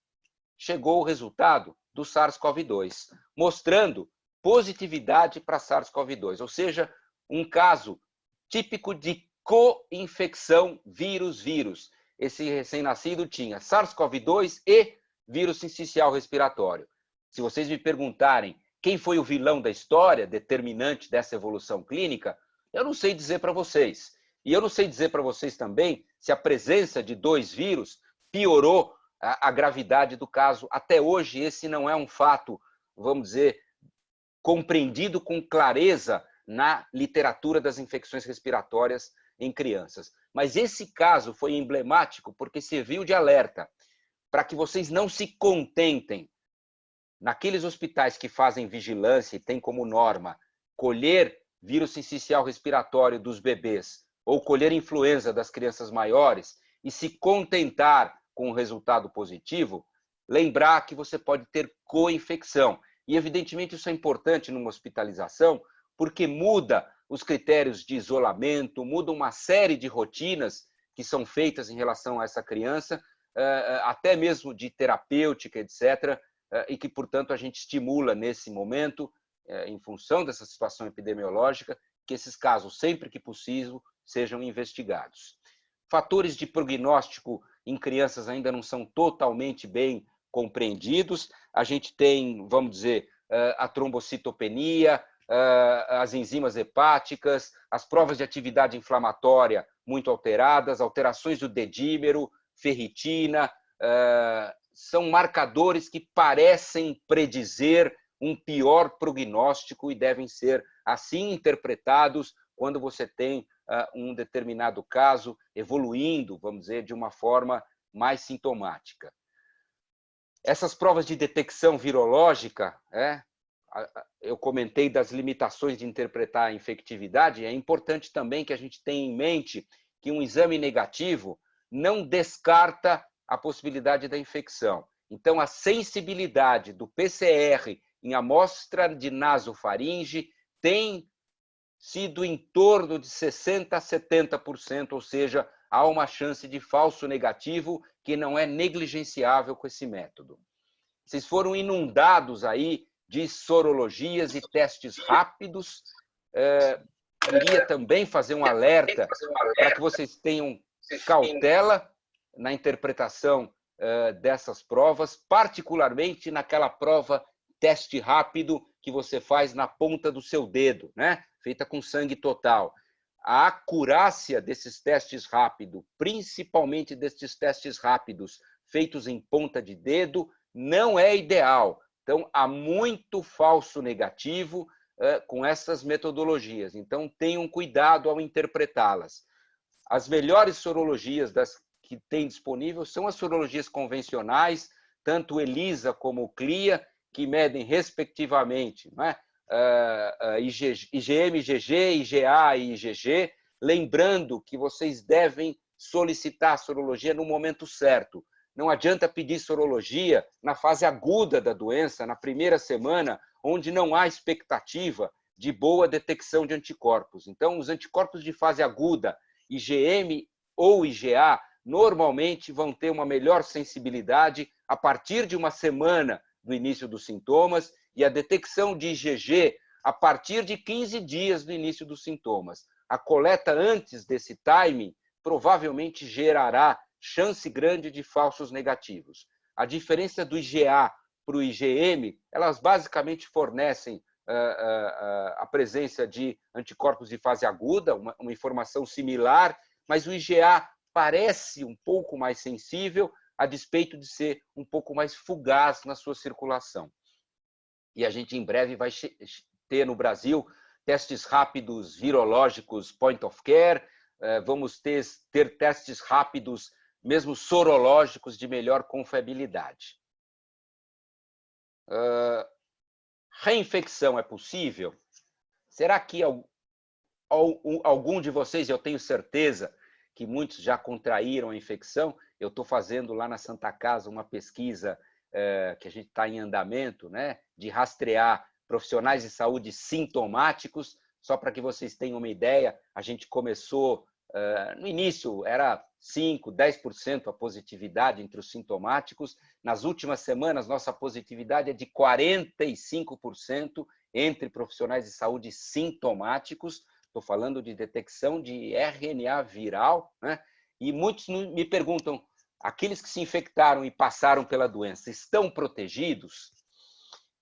chegou o resultado do SARS-CoV-2, mostrando positividade para SARS-CoV-2, ou seja, um caso típico de co-infecção vírus-vírus. Esse recém-nascido tinha SARS-CoV-2 e vírus sincicial respiratório. Se vocês me perguntarem quem foi o vilão da história, determinante dessa evolução clínica, eu não sei dizer para vocês. E eu não sei dizer para vocês também se a presença de 2 vírus piorou a gravidade do caso. Até hoje, esse não é um fato, vamos dizer, compreendido com clareza na literatura das infecções respiratórias em crianças. Mas esse caso foi emblemático porque serviu de alerta para que vocês não se contentem naqueles hospitais que fazem vigilância e têm como norma colher vírus sincicial respiratório dos bebês ou colher influenza das crianças maiores e se contentar com o resultado positivo, lembrar que você pode ter co-infecção. E, evidentemente, isso é importante numa hospitalização, porque muda os critérios de isolamento, muda uma série de rotinas que são feitas em relação a essa criança, até mesmo de terapêutica, etc., e que, portanto, a gente estimula nesse momento, em função dessa situação epidemiológica, que esses casos, sempre que possível, sejam investigados. Fatores de prognóstico em crianças ainda não são totalmente bem compreendidos. A gente tem, vamos dizer, a trombocitopenia, as enzimas hepáticas, as provas de atividade inflamatória muito alteradas, alterações do dedímero, ferritina, são marcadores que parecem predizer um pior prognóstico e devem ser assim interpretados quando você tem um determinado caso evoluindo, vamos dizer, de uma forma mais sintomática. Essas provas de detecção virológica, eu comentei das limitações de interpretar a infectividade, é importante também que a gente tenha em mente que um exame negativo não descarta a possibilidade da infecção. Então, a sensibilidade do PCR em amostra de nasofaringe tem sido em torno de 60% a 70%, ou seja, há uma chance de falso negativo que não é negligenciável com esse método. Vocês foram inundados aí de sorologias e testes rápidos. Queria também fazer um alerta para que vocês tenham cautela na interpretação dessas provas, particularmente naquela prova teste rápido que você faz na ponta do seu dedo, né? Feita com sangue total. A acurácia desses testes rápidos, principalmente desses testes rápidos feitos em ponta de dedo, não é ideal. Então, há muito falso negativo com essas metodologias. Então, tenham cuidado ao interpretá-las. As melhores sorologias das que tem disponível são as sorologias convencionais, tanto o ELISA como o CLIA, que medem, respectivamente, né? IgM, IgG, IgA e IgG, lembrando que vocês devem solicitar a sorologia no momento certo. Não adianta pedir sorologia na fase aguda da doença, na primeira semana, onde não há expectativa de boa detecção de anticorpos. Então, os anticorpos de fase aguda, IgM ou IgA, normalmente vão ter uma melhor sensibilidade a partir de uma semana do início dos sintomas e a detecção de IgG a partir de 15 dias do início dos sintomas. A coleta antes desse timing provavelmente gerará chance grande de falsos negativos. A diferença do IgA para o IgM, elas basicamente fornecem a presença de anticorpos de fase aguda, uma informação similar, mas o IgA parece um pouco mais sensível, a despeito de ser um pouco mais fugaz na sua circulação. E a gente em breve vai ter no Brasil testes rápidos virológicos point of care, vamos ter testes rápidos, mesmo sorológicos, de melhor confiabilidade. Reinfecção é possível? Será que algum de vocês, eu tenho certeza que muitos já contraíram a infecção? Eu estou fazendo lá na Santa Casa uma pesquisa que a gente está em andamento, né, de rastrear profissionais de saúde sintomáticos. Só para que vocês tenham uma ideia, a gente começou, no início era 5%, 10% a positividade entre os sintomáticos. Nas últimas semanas, nossa positividade é de 45% entre profissionais de saúde sintomáticos. Estou falando de detecção de RNA viral, né? E muitos me perguntam, aqueles que se infectaram e passaram pela doença, estão protegidos?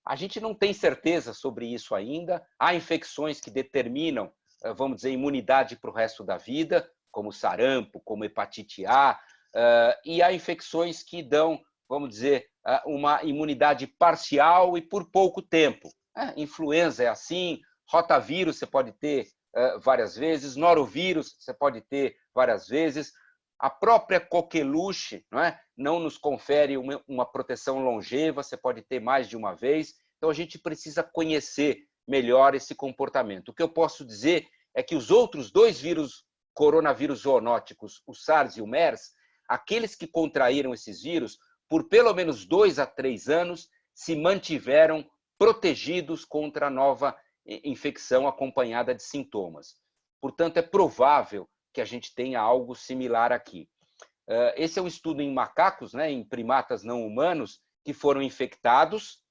A gente não tem certeza sobre isso ainda. Há infecções que determinam, vamos dizer, imunidade para o resto da vida, como sarampo, como hepatite A, e há infecções que dão, vamos dizer, uma imunidade parcial e por pouco tempo. Influenza é assim, rotavírus você pode ter várias vezes, norovírus você pode ter várias vezes. A própria coqueluche não nos confere uma proteção longeva, você pode ter mais de uma vez. Então, a gente precisa conhecer melhor esse comportamento. O que eu posso dizer é que os outros dois coronavírus zoonóticos, o SARS e o MERS, aqueles que contraíram esses vírus, por pelo menos 2 a 3 anos, se mantiveram protegidos contra a nova infecção acompanhada de sintomas. Portanto, é provável que a gente tenha algo similar aqui. Esse é um estudo em macacos, né, em primatas não humanos, que foram infectados,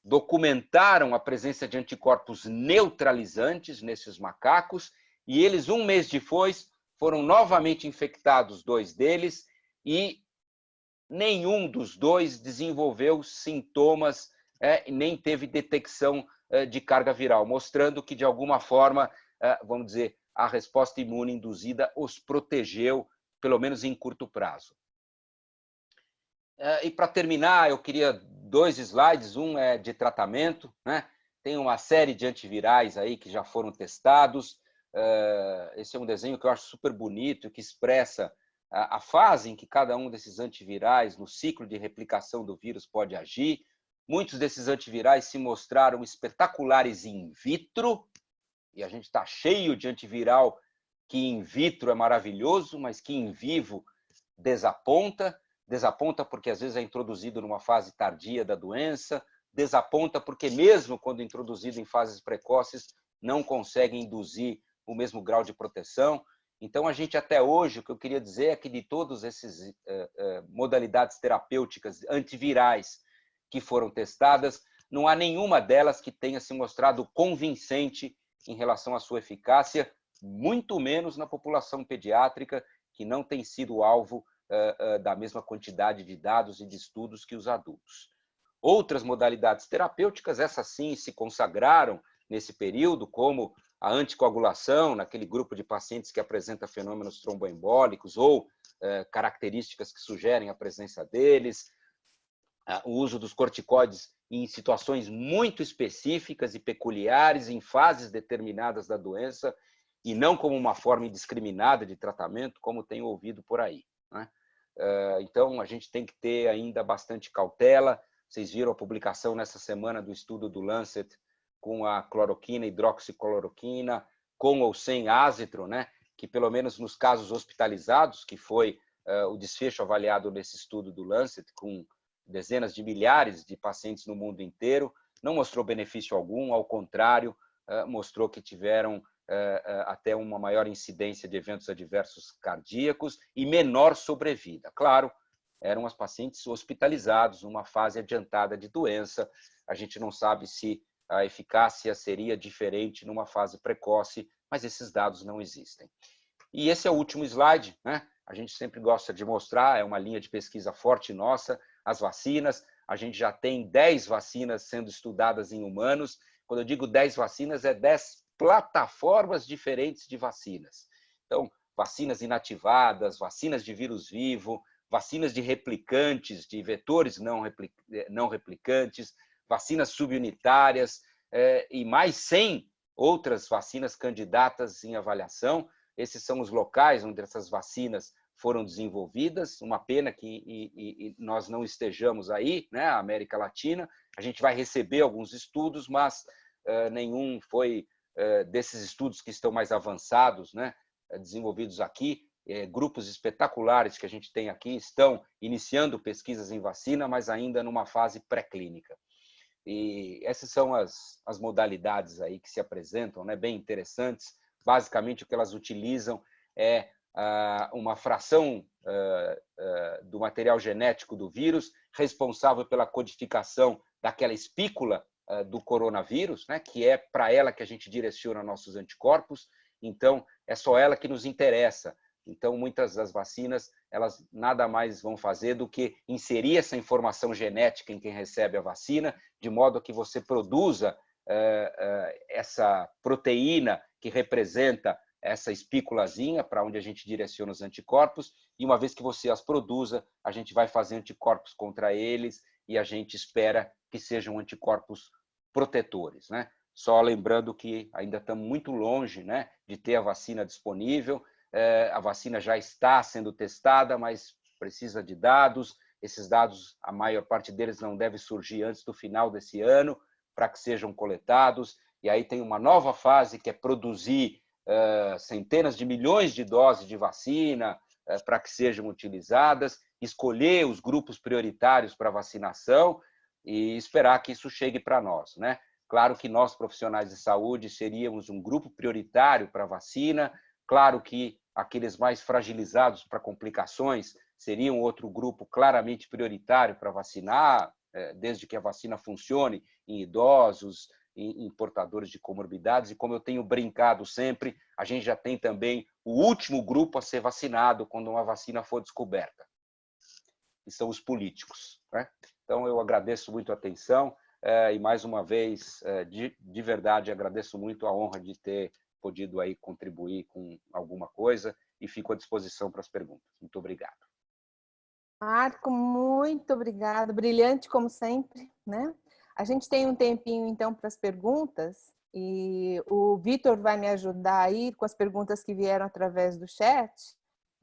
documentaram a presença de anticorpos neutralizantes nesses macacos, e eles, um mês depois, foram novamente infectados, 2 deles, e nenhum dos 2 desenvolveu sintomas, nem teve detecção de carga viral, mostrando que, de alguma forma, vamos dizer, a resposta imune induzida os protegeu, pelo menos em curto prazo. E, para terminar, eu queria 2 slides. Um é de tratamento, né? Tem uma série de antivirais aí que já foram testados. Esse é um desenho que eu acho super bonito, que expressa a fase em que cada um desses antivirais, no ciclo de replicação do vírus, pode agir. Muitos desses antivirais se mostraram espetaculares in vitro, e a gente está cheio de antiviral que in vitro é maravilhoso, mas que in vivo desaponta. Desaponta porque às vezes é introduzido numa fase tardia da doença, desaponta porque mesmo quando introduzido em fases precoces, não consegue induzir o mesmo grau de proteção. Então, a gente até hoje, o que eu queria dizer é que de todas essas modalidades terapêuticas antivirais que foram testadas, não há nenhuma delas que tenha se mostrado convincente em relação à sua eficácia, muito menos na população pediátrica, que não tem sido alvo da mesma quantidade de dados e de estudos que os adultos. Outras modalidades terapêuticas, essas sim, se consagraram nesse período, como a anticoagulação, naquele grupo de pacientes que apresenta fenômenos tromboembólicos ou características que sugerem a presença deles, o uso dos corticoides em situações muito específicas e peculiares, em fases determinadas da doença, e não como uma forma indiscriminada de tratamento, como tem ouvido por aí, né? Então, a gente tem que ter ainda bastante cautela. Vocês viram a publicação nessa semana do estudo do Lancet com a cloroquina, hidroxicloroquina, com ou sem azitro, né? Que pelo menos nos casos hospitalizados, que foi o desfecho avaliado nesse estudo do Lancet, com dezenas de milhares de pacientes no mundo inteiro, não mostrou benefício algum, ao contrário, mostrou que tiveram até uma maior incidência de eventos adversos cardíacos e menor sobrevida. Claro, eram as pacientes hospitalizados numa fase adiantada de doença. A gente não sabe se a eficácia seria diferente numa fase precoce, mas esses dados não existem. E esse é o último slide, né? A gente sempre gosta de mostrar, é uma linha de pesquisa forte nossa, as vacinas. A gente já tem 10 vacinas sendo estudadas em humanos. Quando eu digo 10 vacinas, é 10 plataformas diferentes de vacinas. Então, vacinas inativadas, vacinas de vírus vivo, vacinas de replicantes, de vetores não replicantes, vacinas subunitárias e mais 100 outras vacinas candidatas em avaliação. Esses são os locais onde essas vacinas foram desenvolvidas. Uma pena que nós não estejamos aí, né, a América Latina. A gente vai receber alguns estudos, mas nenhum foi desses estudos que estão mais avançados, né, desenvolvidos aqui. Grupos espetaculares que a gente tem aqui estão iniciando pesquisas em vacina, mas ainda numa fase pré-clínica. E essas são as modalidades aí que se apresentam, né, bem interessantes. Basicamente, o que elas utilizam é uma fração do material genético do vírus responsável pela codificação daquela espícula do coronavírus, né, que é para ela que a gente direciona nossos anticorpos. Então, é só ela que nos interessa. Então, muitas das vacinas, elas nada mais vão fazer do que inserir essa informação genética em quem recebe a vacina, de modo que você produza essa proteína que representa essa espículazinha para onde a gente direciona os anticorpos, e uma vez que você as produza, a gente vai fazer anticorpos contra eles e a gente espera que sejam anticorpos protetores, né? Só lembrando que ainda estamos muito longe, né, de ter a vacina disponível. A vacina já está sendo testada, mas precisa de dados. Esses dados, a maior parte deles não deve surgir antes do final desse ano, para que sejam coletados, e aí tem uma nova fase que é produzir centenas de milhões de doses de vacina para que sejam utilizadas, escolher os grupos prioritários para vacinação e esperar que isso chegue para nós, né? Claro que nós, profissionais de saúde, seríamos um grupo prioritário para a vacina, claro que aqueles mais fragilizados para complicações seriam outro grupo claramente prioritário para vacinar, desde que a vacina funcione em idosos, em portadores de comorbidades, e como eu tenho brincado sempre, a gente já tem também o último grupo a ser vacinado quando uma vacina for descoberta, que são os políticos, né? Então, eu agradeço muito a atenção e, mais uma vez, de verdade, agradeço muito a honra de ter podido aí contribuir com alguma coisa e fico à disposição para as perguntas. Muito obrigado. Marco, muito obrigado. Brilhante, como sempre, né? A gente tem um tempinho, então, para as perguntas e o Vitor vai me ajudar aí com as perguntas que vieram através do chat,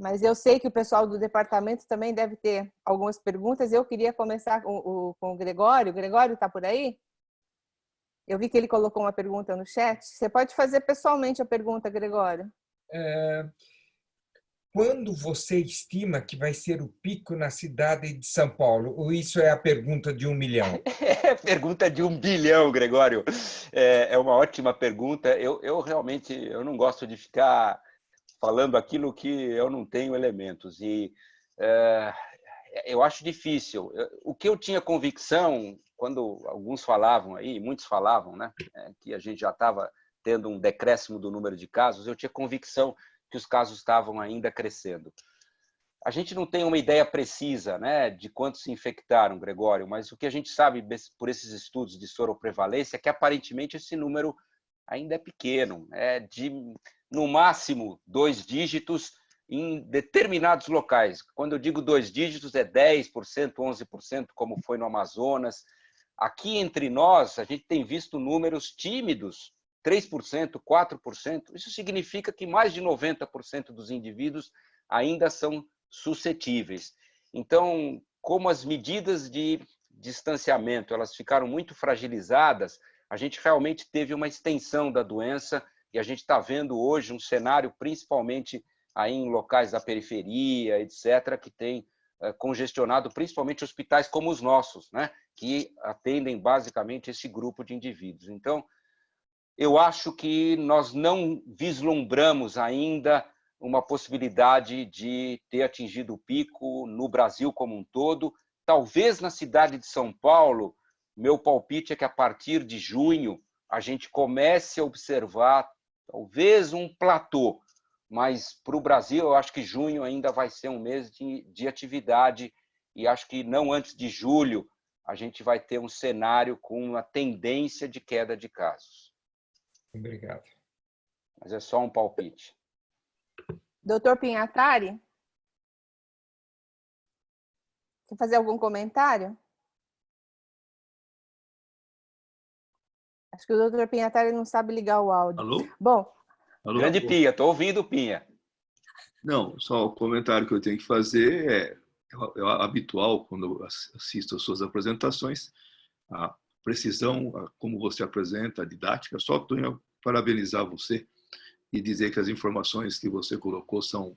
mas eu sei que o pessoal do departamento também deve ter algumas perguntas. Eu queria começar com o Gregório. O Gregório está por aí? Eu vi que ele colocou uma pergunta no chat. Você pode fazer pessoalmente a pergunta, Gregório. Quando você estima que vai ser o pico na cidade de São Paulo? Ou isso é a pergunta de 1 milhão? É pergunta de 1 bilhão, Gregório. É uma ótima pergunta. Eu realmente não gosto de ficar falando aquilo que eu não tenho elementos. E eu acho difícil. O que eu tinha convicção, quando alguns falavam aí, muitos falavam, né, que a gente já estava tendo um decréscimo do número de casos, eu tinha convicção que os casos estavam ainda crescendo. A gente não tem uma ideia precisa, né, de quantos se infectaram, Gregório, mas o que a gente sabe por esses estudos de soroprevalência é que aparentemente esse número ainda é pequeno, de no máximo 2 dígitos em determinados locais. Quando eu digo 2 dígitos, é 10%, 11%, como foi no Amazonas. Aqui entre nós, a gente tem visto números tímidos, 3%, 4%. Isso significa que mais de 90% dos indivíduos ainda são suscetíveis. Então, como as medidas de distanciamento elas ficaram muito fragilizadas, a gente realmente teve uma extensão da doença e a gente está vendo hoje um cenário, principalmente aí em locais da periferia, etc., que tem congestionado principalmente hospitais como os nossos, né, que atendem basicamente esse grupo de indivíduos. Então, eu acho que nós não vislumbramos ainda uma possibilidade de ter atingido o pico no Brasil como um todo. Talvez na cidade de São Paulo, meu palpite é que a partir de junho a gente comece a observar talvez um platô, mas para o Brasil eu acho que junho ainda vai ser um mês de atividade e acho que não antes de julho a gente vai ter um cenário com uma tendência de queda de casos. Obrigado. Mas é só um palpite. Doutor Pinhatari? Quer fazer algum comentário? Acho que o doutor Pinhatari não sabe ligar o áudio. Alô? Bom. Alô? Grande Pinha, estou ouvindo, Pinha. Não, só o comentário que eu tenho que fazer é habitual quando eu assisto às suas apresentações, a precisão, como você apresenta, a didática. Só tenho parabenizar você e dizer que as informações que você colocou são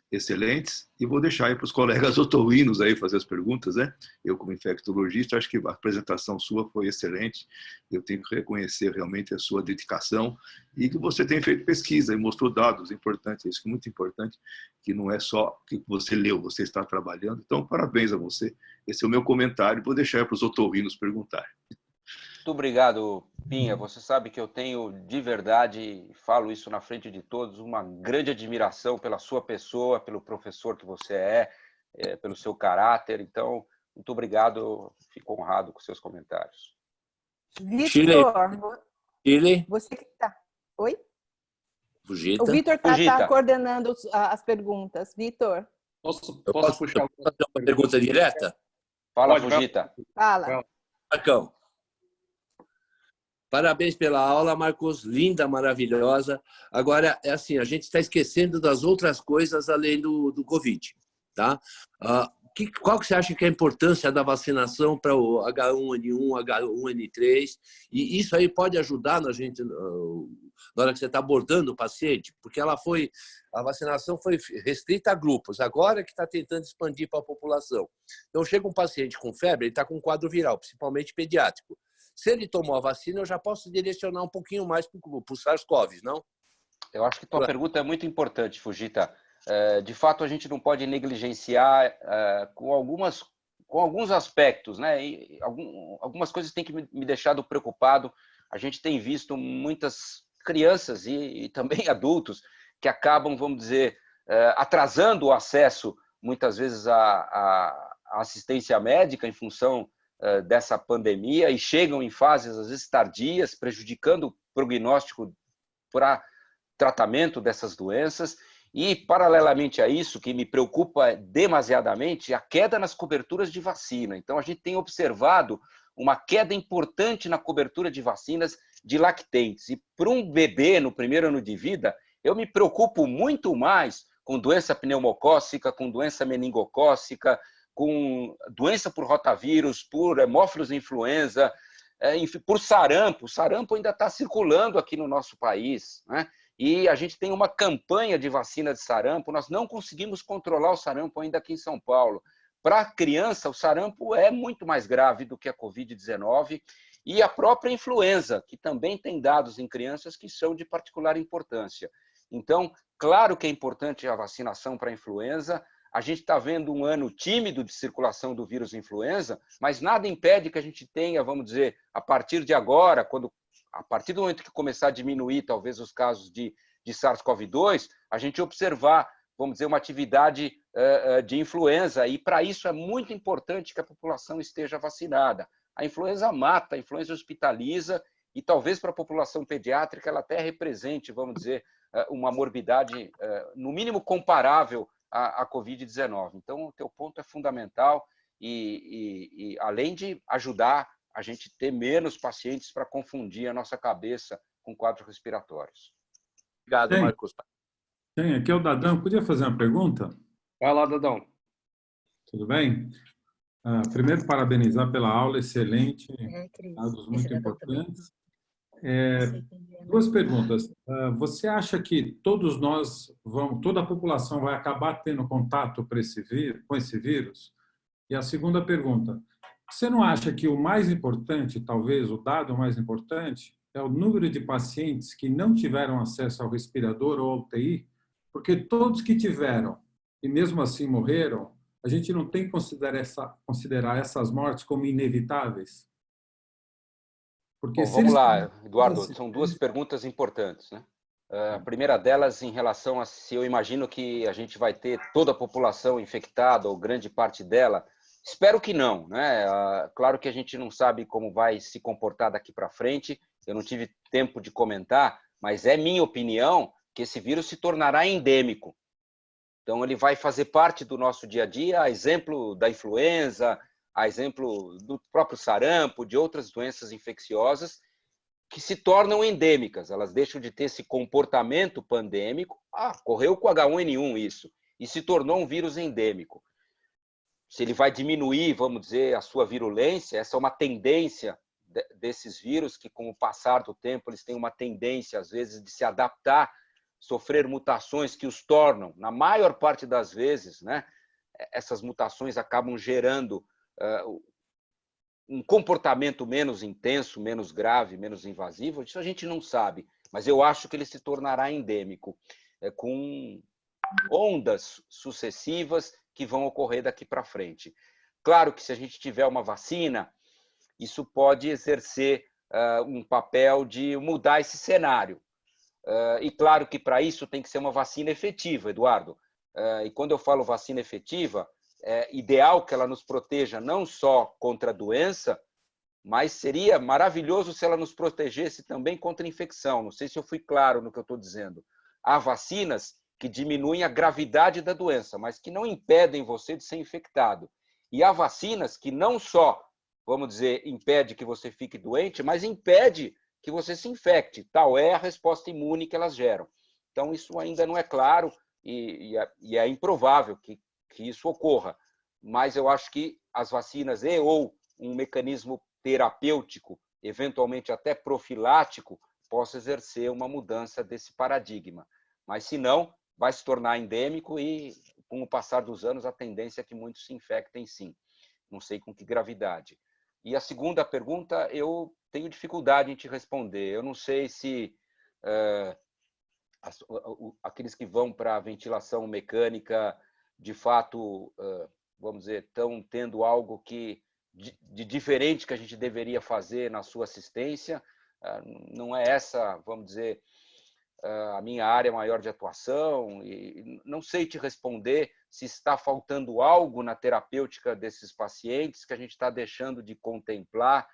excelentes e vou deixar aí para os colegas otorrinos aí fazer as perguntas, né? Eu, como infectologista, acho que a apresentação sua foi excelente. Eu tenho que reconhecer realmente a sua dedicação e que você tem feito pesquisa e mostrou dados importantes. Isso é muito importante, que não é só que você leu, você está trabalhando. Então, parabéns a você. Esse é o meu comentário. Vou deixar para os otorrinos perguntarem. Muito obrigado, Pinha. Você sabe que eu tenho, de verdade, falo isso na frente de todos, uma grande admiração pela sua pessoa, pelo professor que você pelo seu caráter. Então, muito obrigado. Eu fico honrado com seus comentários. Vitor, Chile. Você que está... Oi? Fujita. O Vitor está coordenando as perguntas. Vitor. Posso puxar uma pergunta direta? Fala, Fujita. Fala. Marcão. Parabéns pela aula, Marcos. Linda, maravilhosa. Agora, é assim, a gente está esquecendo das outras coisas além do Covid. Tá? qual que você acha que é a importância da vacinação para o H1N1, H1N3? E isso aí pode ajudar na gente na hora que você está abordando o paciente, porque a vacinação foi restrita a grupos, agora que está tentando expandir para a população. Então, chega um paciente com febre, ele está com um quadro viral, principalmente pediátrico. Se ele tomou a vacina, eu já posso direcionar um pouquinho mais para o SARS-CoV, não? Eu acho que tua pergunta é muito importante, Fujita. De fato, a gente não pode negligenciar com alguns aspectos, né? E algumas coisas têm que me deixado preocupado. A gente tem visto muitas crianças e também adultos que acabam, vamos dizer, atrasando o acesso, muitas vezes, à assistência médica em função dessa pandemia e chegam em fases, às vezes, tardias, prejudicando o prognóstico para tratamento dessas doenças. E, paralelamente a isso, que me preocupa demasiadamente, é a queda nas coberturas de vacina. Então, a gente tem observado uma queda importante na cobertura de vacinas de lactentes. E para um bebê no primeiro ano de vida, eu me preocupo muito mais com doença pneumocócica, com doença meningocócica, com doença por rotavírus, por hemófilos influenza, enfim, por sarampo. O sarampo ainda está circulando aqui no nosso país, né? E a gente tem uma campanha de vacina de sarampo, nós não conseguimos controlar o sarampo ainda aqui em São Paulo. Para a criança, o sarampo é muito mais grave do que a Covid-19 e a própria influenza, que também tem dados em crianças que são de particular importância. Então, claro que é importante a vacinação para a influenza, a gente está vendo um ano tímido de circulação do vírus influenza, mas nada impede que a gente tenha, vamos dizer, a partir de agora, a partir do momento que começar a diminuir, talvez, os casos de SARS-CoV-2, a gente observar, vamos dizer, uma atividade de influenza. E, para isso, é muito importante que a população esteja vacinada. A influenza mata, a influenza hospitaliza, e talvez para a população pediátrica ela até represente, vamos dizer, uma morbidade, no mínimo, comparável à Covid-19. Então, o teu ponto é fundamental e além de ajudar a gente ter menos pacientes para confundir a nossa cabeça com quadros respiratórios. Obrigado, Marcos. Aqui é o Dadão. Podia fazer uma pergunta? Vai lá, Dadão. Tudo bem? Primeiro, parabenizar pela aula, excelente, dados muito importantes. Duas perguntas. Você acha que todos nós, toda a população vai acabar tendo contato com esse vírus? E a segunda pergunta, você não acha que o mais importante, talvez o dado mais importante, é o número de pacientes que não tiveram acesso ao respirador ou ao UTI? Porque todos que tiveram e mesmo assim morreram, a gente não tem que considerar essas mortes como inevitáveis? Porque vamos lá, Eduardo, são duas perguntas importantes, né? A primeira delas em relação a se eu imagino que a gente vai ter toda a população infectada ou grande parte dela. Espero que não, né? Claro que a gente não sabe como vai se comportar daqui para frente, eu não tive tempo de comentar, mas é minha opinião que esse vírus se tornará endêmico. Então, ele vai fazer parte do nosso dia a dia, a exemplo da influenza, a exemplo do próprio sarampo, de outras doenças infecciosas que se tornam endêmicas, elas deixam de ter esse comportamento pandêmico. Ocorreu com o H1N1 isso, e se tornou um vírus endêmico. Se ele vai diminuir, vamos dizer, a sua virulência, essa é uma tendência desses vírus que, com o passar do tempo, eles têm uma tendência, às vezes, de se adaptar, sofrer mutações que os tornam, na maior parte das vezes, né, essas mutações acabam gerando um comportamento menos intenso, menos grave, menos invasivo. Isso a gente não sabe, mas eu acho que ele se tornará endêmico, com ondas sucessivas que vão ocorrer daqui para frente. Claro que se a gente tiver uma vacina, isso pode exercer um papel de mudar esse cenário. E claro que para isso tem que ser uma vacina efetiva, Eduardo. E quando eu falo vacina efetiva, é ideal que ela nos proteja não só contra a doença, mas seria maravilhoso se ela nos protegesse também contra a infecção. Não sei se eu fui claro no que eu estou dizendo. Há vacinas que diminuem a gravidade da doença, mas que não impedem você de ser infectado. E há vacinas que não só, vamos dizer, impede que você fique doente, mas impede que você se infecte. Tal é a resposta imune que elas geram. Então, isso ainda não é claro e é improvável que isso ocorra. mas eu acho que as vacinas ou um mecanismo terapêutico, eventualmente até profilático, possa exercer uma mudança desse paradigma. Mas, se não, vai se tornar endêmico e, com o passar dos anos, a tendência é que muitos se infectem, sim. Não sei com que gravidade. E a segunda pergunta, eu tenho dificuldade em te responder. Eu não sei se aqueles que vão para a ventilação mecânica, de fato, vamos dizer, estão tendo algo de diferente que a gente deveria fazer na sua assistência. Não é essa, vamos dizer, a minha área maior de atuação, e não sei te responder se está faltando algo na terapêutica desses pacientes que a gente está deixando de contemplar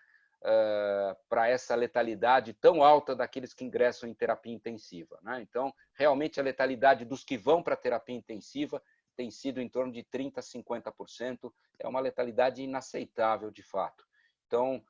para essa letalidade tão alta daqueles que ingressam em terapia intensiva, né? Então, realmente, a letalidade dos que vão para a terapia intensiva tem sido em torno de 30% a 50%, é uma letalidade inaceitável, de fato. Então,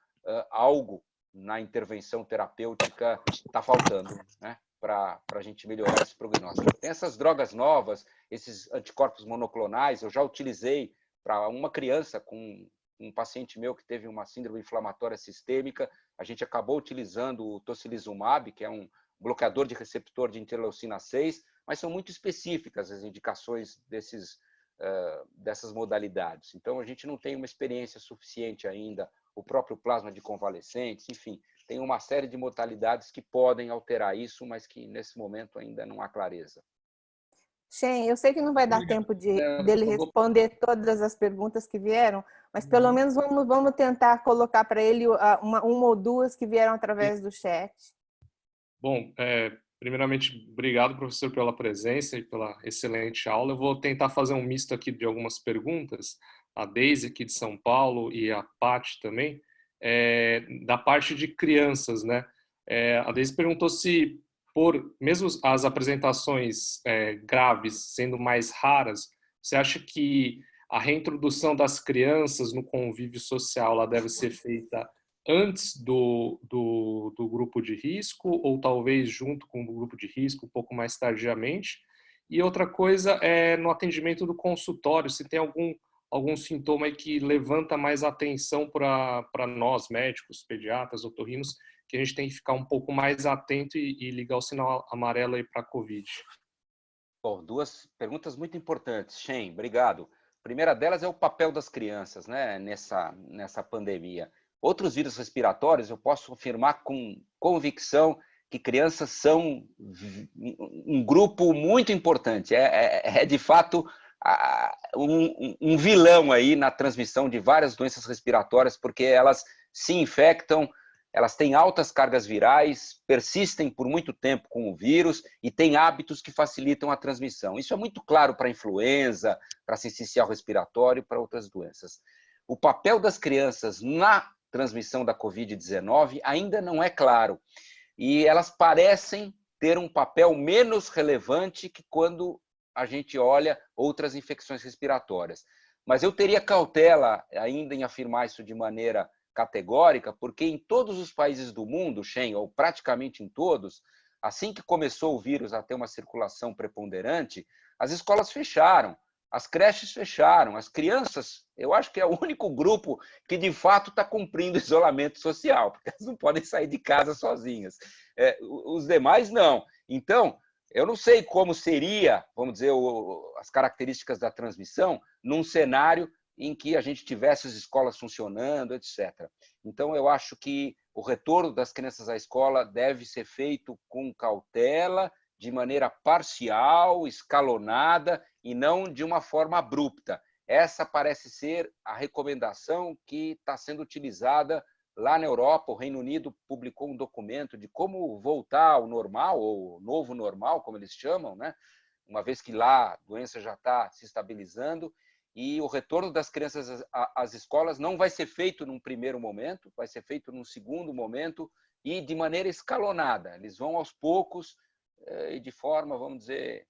algo na intervenção terapêutica está faltando, né, para a gente melhorar esse prognóstico. Tem essas drogas novas, esses anticorpos monoclonais, eu já utilizei para uma criança com um paciente meu que teve uma síndrome inflamatória sistêmica, a gente acabou utilizando o tocilizumab, que é um bloqueador de receptor de interleucina 6, mas são muito específicas as indicações dessas modalidades. Então, a gente não tem uma experiência suficiente ainda, o próprio plasma de convalescentes, enfim, tem uma série de modalidades que podem alterar isso, mas que, nesse momento, ainda não há clareza. Shen, eu sei que não vai dar tempo dele responder todas as perguntas que vieram, mas pelo menos vamos tentar colocar para ele uma ou duas que vieram através do chat. Bom, primeiramente, obrigado, professor, pela presença e pela excelente aula. Eu vou tentar fazer um misto aqui de algumas perguntas, a Deise aqui de São Paulo e a Paty também, da parte de crianças, né? A Deise perguntou se, mesmo as apresentações graves sendo mais raras, você acha que a reintrodução das crianças no convívio social ela deve ser feita antes do grupo de risco ou talvez junto com o grupo de risco, um pouco mais tardiamente? E outra coisa é no atendimento do consultório, se tem algum sintoma aí que levanta mais atenção para nós, médicos, pediatras, otorrinos, que a gente tem que ficar um pouco mais atento e ligar o sinal amarelo aí para a COVID. Bom, duas perguntas muito importantes, Shen, obrigado. A primeira delas é o papel das crianças, né, nessa pandemia. Outros vírus respiratórios, eu posso afirmar com convicção que crianças são um grupo muito importante. De fato, um vilão aí na transmissão de várias doenças respiratórias, porque elas se infectam, elas têm altas cargas virais, persistem por muito tempo com o vírus e têm hábitos que facilitam a transmissão. Isso é muito claro para a influenza, para sincicial respiratório e para outras doenças. O papel das crianças na transmissão da Covid-19 ainda não é claro. E elas parecem ter um papel menos relevante que quando a gente olha outras infecções respiratórias. Mas eu teria cautela ainda em afirmar isso de maneira categórica, porque em todos os países do mundo, Shen, ou praticamente em todos, assim que começou o vírus a ter uma circulação preponderante, as escolas fecharam, as creches fecharam, as crianças, eu acho que é o único grupo que de fato está cumprindo isolamento social, porque elas não podem sair de casa sozinhas. Os demais não. Então, eu não sei como seria, vamos dizer, as características da transmissão num cenário em que a gente tivesse as escolas funcionando, etc. Então, eu acho que o retorno das crianças à escola deve ser feito com cautela, de maneira parcial, escalonada e não de uma forma abrupta. Essa parece ser a recomendação que está sendo utilizada lá na Europa. O Reino Unido publicou um documento de como voltar ao normal, ou novo normal, como eles chamam, né? Uma vez que lá a doença já está se estabilizando. E o retorno das crianças às escolas não vai ser feito num primeiro momento, vai ser feito num segundo momento e de maneira escalonada. Eles vão aos poucos e de forma, vamos dizer,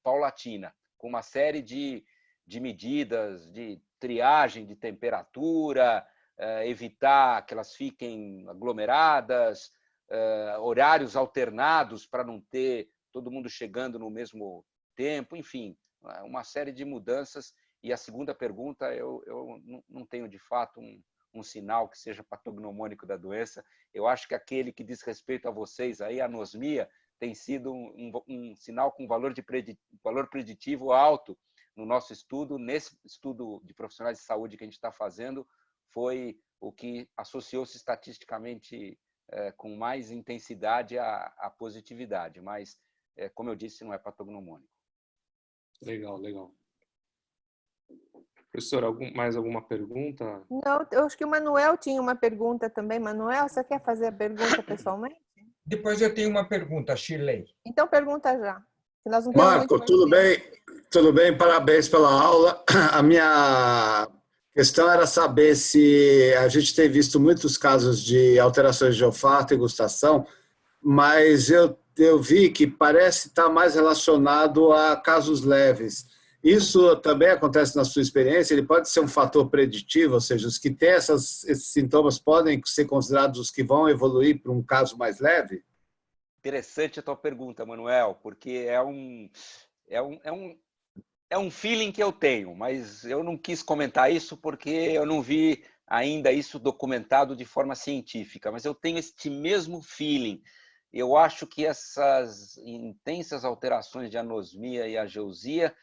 paulatina, com uma série de medidas de triagem de temperatura, evitar que elas fiquem aglomeradas, horários alternados para não ter todo mundo chegando no mesmo tempo, enfim, uma série de mudanças. E a segunda pergunta, eu não tenho, de fato, um sinal que seja patognomônico da doença. Eu acho que aquele que diz respeito a vocês, aí, a anosmia, tem sido um sinal com valor preditivo alto no nosso estudo. Nesse estudo de profissionais de saúde que a gente está fazendo, foi o que associou-se estatisticamente com mais intensidade à positividade. Mas, como eu disse, não é patognomônico. Legal, legal. Professor, mais alguma pergunta? Não, eu acho que o Manuel tinha uma pergunta também. Manuel, você quer fazer a pergunta pessoalmente? Depois eu tenho uma pergunta, Shirley. Então pergunta já. Que nós não temos Marco, muito tudo tempo. bem? Tudo bem, parabéns pela aula. A minha questão era saber se a gente tem visto muitos casos de alterações de olfato e gustação, mas eu vi que parece estar mais relacionado a casos leves. Isso também acontece na sua experiência? Ele pode ser um fator preditivo, ou seja, os que têm esses sintomas podem ser considerados os que vão evoluir para um caso mais leve? Interessante a tua pergunta, Manuel, porque é um feeling que eu tenho, mas eu não quis comentar isso porque eu não vi ainda isso documentado de forma científica, mas eu tenho este mesmo feeling. Eu acho que essas intensas alterações de anosmia e ageusia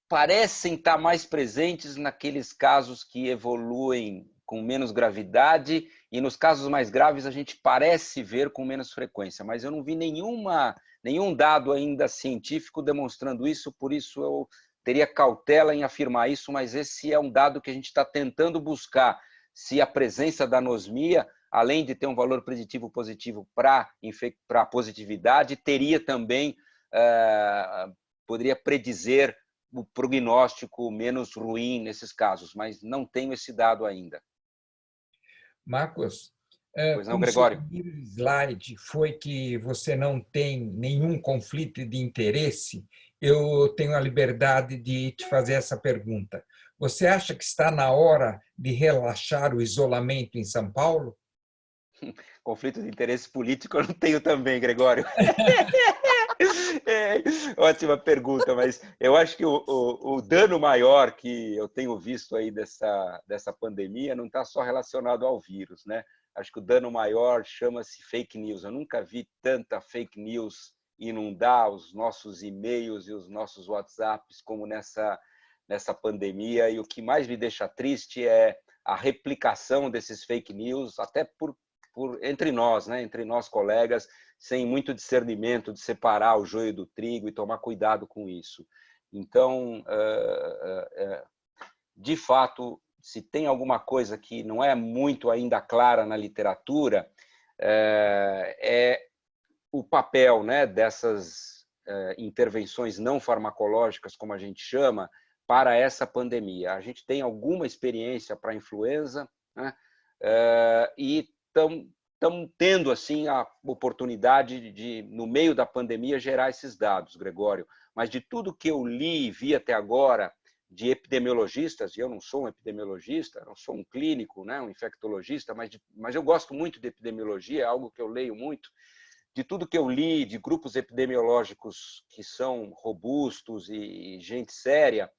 parecem estar mais presentes naqueles casos que evoluem com menos gravidade, e nos casos mais graves a gente parece ver com menos frequência, mas eu não vi nenhum dado ainda científico demonstrando isso, por isso eu teria cautela em afirmar isso, mas esse é um dado que a gente está tentando buscar, se a presença da anosmia, além de ter um valor preditivo positivo para a positividade, teria também, poderia predizer o prognóstico menos ruim nesses casos, mas não tenho esse dado ainda. Marcos, Pois não, como Gregório? seu primeiro slide foi que você não tem nenhum conflito de interesse, eu tenho a liberdade de te fazer essa pergunta. Você acha que está na hora de relaxar o isolamento em São Paulo? Conflito de interesse político eu não tenho também, Gregório. Ótima pergunta, mas eu acho que o dano maior que eu tenho visto aí dessa pandemia não está só relacionado ao vírus, né? Acho que o dano maior chama-se fake news. Eu nunca vi tanta fake news inundar os nossos e-mails e os nossos WhatsApps como nessa pandemia, e o que mais me deixa triste é a replicação desses fake news, até entre nós, né? Entre nós colegas, sem muito discernimento de separar o joio do trigo e tomar cuidado com isso. Então, de fato, se tem alguma coisa que não é muito ainda clara na literatura, é o papel, né, dessas intervenções não farmacológicas, como a gente chama, para essa pandemia. A gente tem alguma experiência para a influenza, né, e estamos tendo assim a oportunidade de, no meio da pandemia, gerar esses dados, Gregório. Mas de tudo que eu li e vi até agora de epidemiologistas, e eu não sou um epidemiologista, não sou um clínico, né, um infectologista, mas eu gosto muito de epidemiologia, é algo que eu leio muito. De tudo que eu li de grupos epidemiológicos que são robustos e gente séria,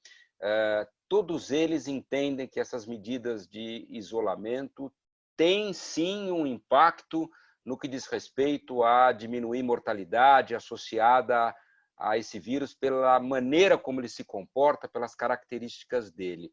todos eles entendem que essas medidas de isolamento têm sim um impacto no que diz respeito a diminuir mortalidade associada a esse vírus pela maneira como ele se comporta, pelas características dele.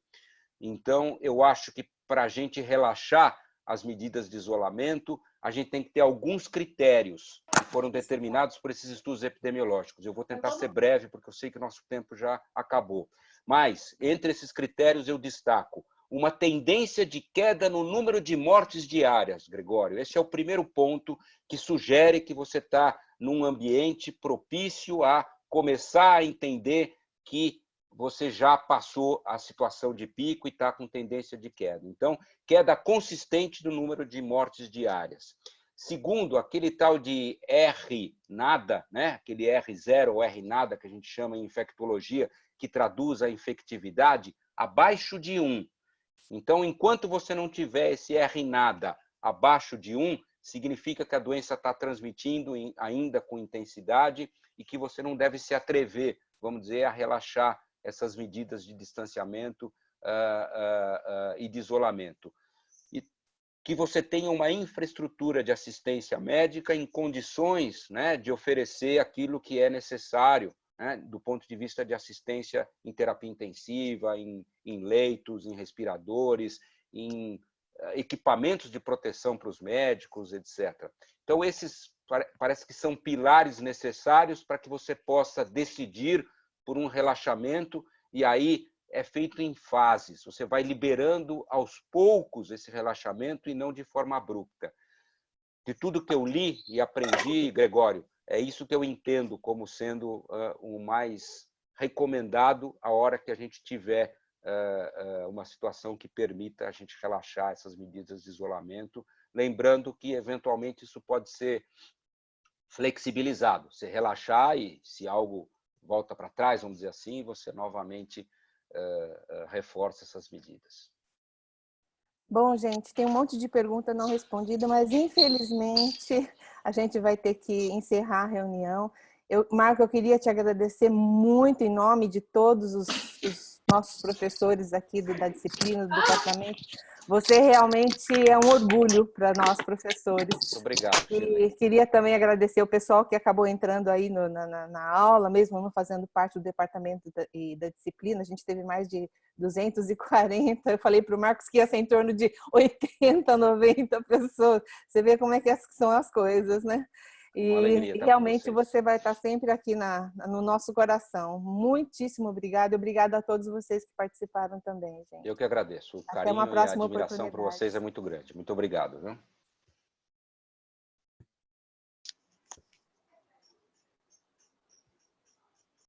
Então, eu acho que para a gente relaxar as medidas de isolamento, a gente tem que ter alguns critérios que foram determinados por esses estudos epidemiológicos. Eu vou tentar ser breve, porque eu sei que o nosso tempo já acabou. Mas, entre esses critérios, eu destaco uma tendência de queda no número de mortes diárias, Gregório. Esse é o primeiro ponto que sugere que você está num ambiente propício a começar a entender que você já passou a situação de pico e está com tendência de queda. Então, queda consistente do número de mortes diárias. Segundo, aquele tal de R nada, né? Aquele R0 ou R nada que a gente chama em infectologia, que traduz a infectividade, abaixo de 1. Então, enquanto você não tiver esse R nada abaixo de 1, significa que a doença está transmitindo ainda com intensidade e que você não deve se atrever, vamos dizer, a relaxar essas medidas de distanciamento e de isolamento. E que você tenha uma infraestrutura de assistência médica em condições, né, de oferecer aquilo que é necessário, né, do ponto de vista de assistência em terapia intensiva, em leitos, em respiradores, em equipamentos de proteção para os médicos, etc. Então, esses parece que são pilares necessários para que você possa decidir por um relaxamento, e aí é feito em fases. Você vai liberando aos poucos esse relaxamento e não de forma abrupta. De tudo que eu li e aprendi, Gregório, é isso que eu entendo como sendo o mais recomendado a hora que a gente tiver uma situação que permita a gente relaxar essas medidas de isolamento, lembrando que, eventualmente, isso pode ser flexibilizado. Você relaxar e, se algo volta para trás, vamos dizer assim, você novamente reforça essas medidas. Bom, gente, tem um monte de pergunta não respondida, mas infelizmente a gente vai ter que encerrar a reunião. Marco, eu queria te agradecer muito em nome de todos os nossos professores aqui da disciplina, do departamento. Você realmente é um orgulho para nós, professores. Muito obrigado. E queria também agradecer o pessoal que acabou entrando aí na aula, mesmo não fazendo parte do departamento e da disciplina. A gente teve mais de 240. Eu falei para o Marcos que ia ser em torno de 80, 90 pessoas. Você vê como é que são as coisas, né? E realmente você vai estar sempre aqui no nosso coração. Muitíssimo obrigada. Obrigada a todos vocês que participaram também, gente. Eu que agradeço. O carinho e a admiração por vocês é muito grande. Muito obrigado. Viu?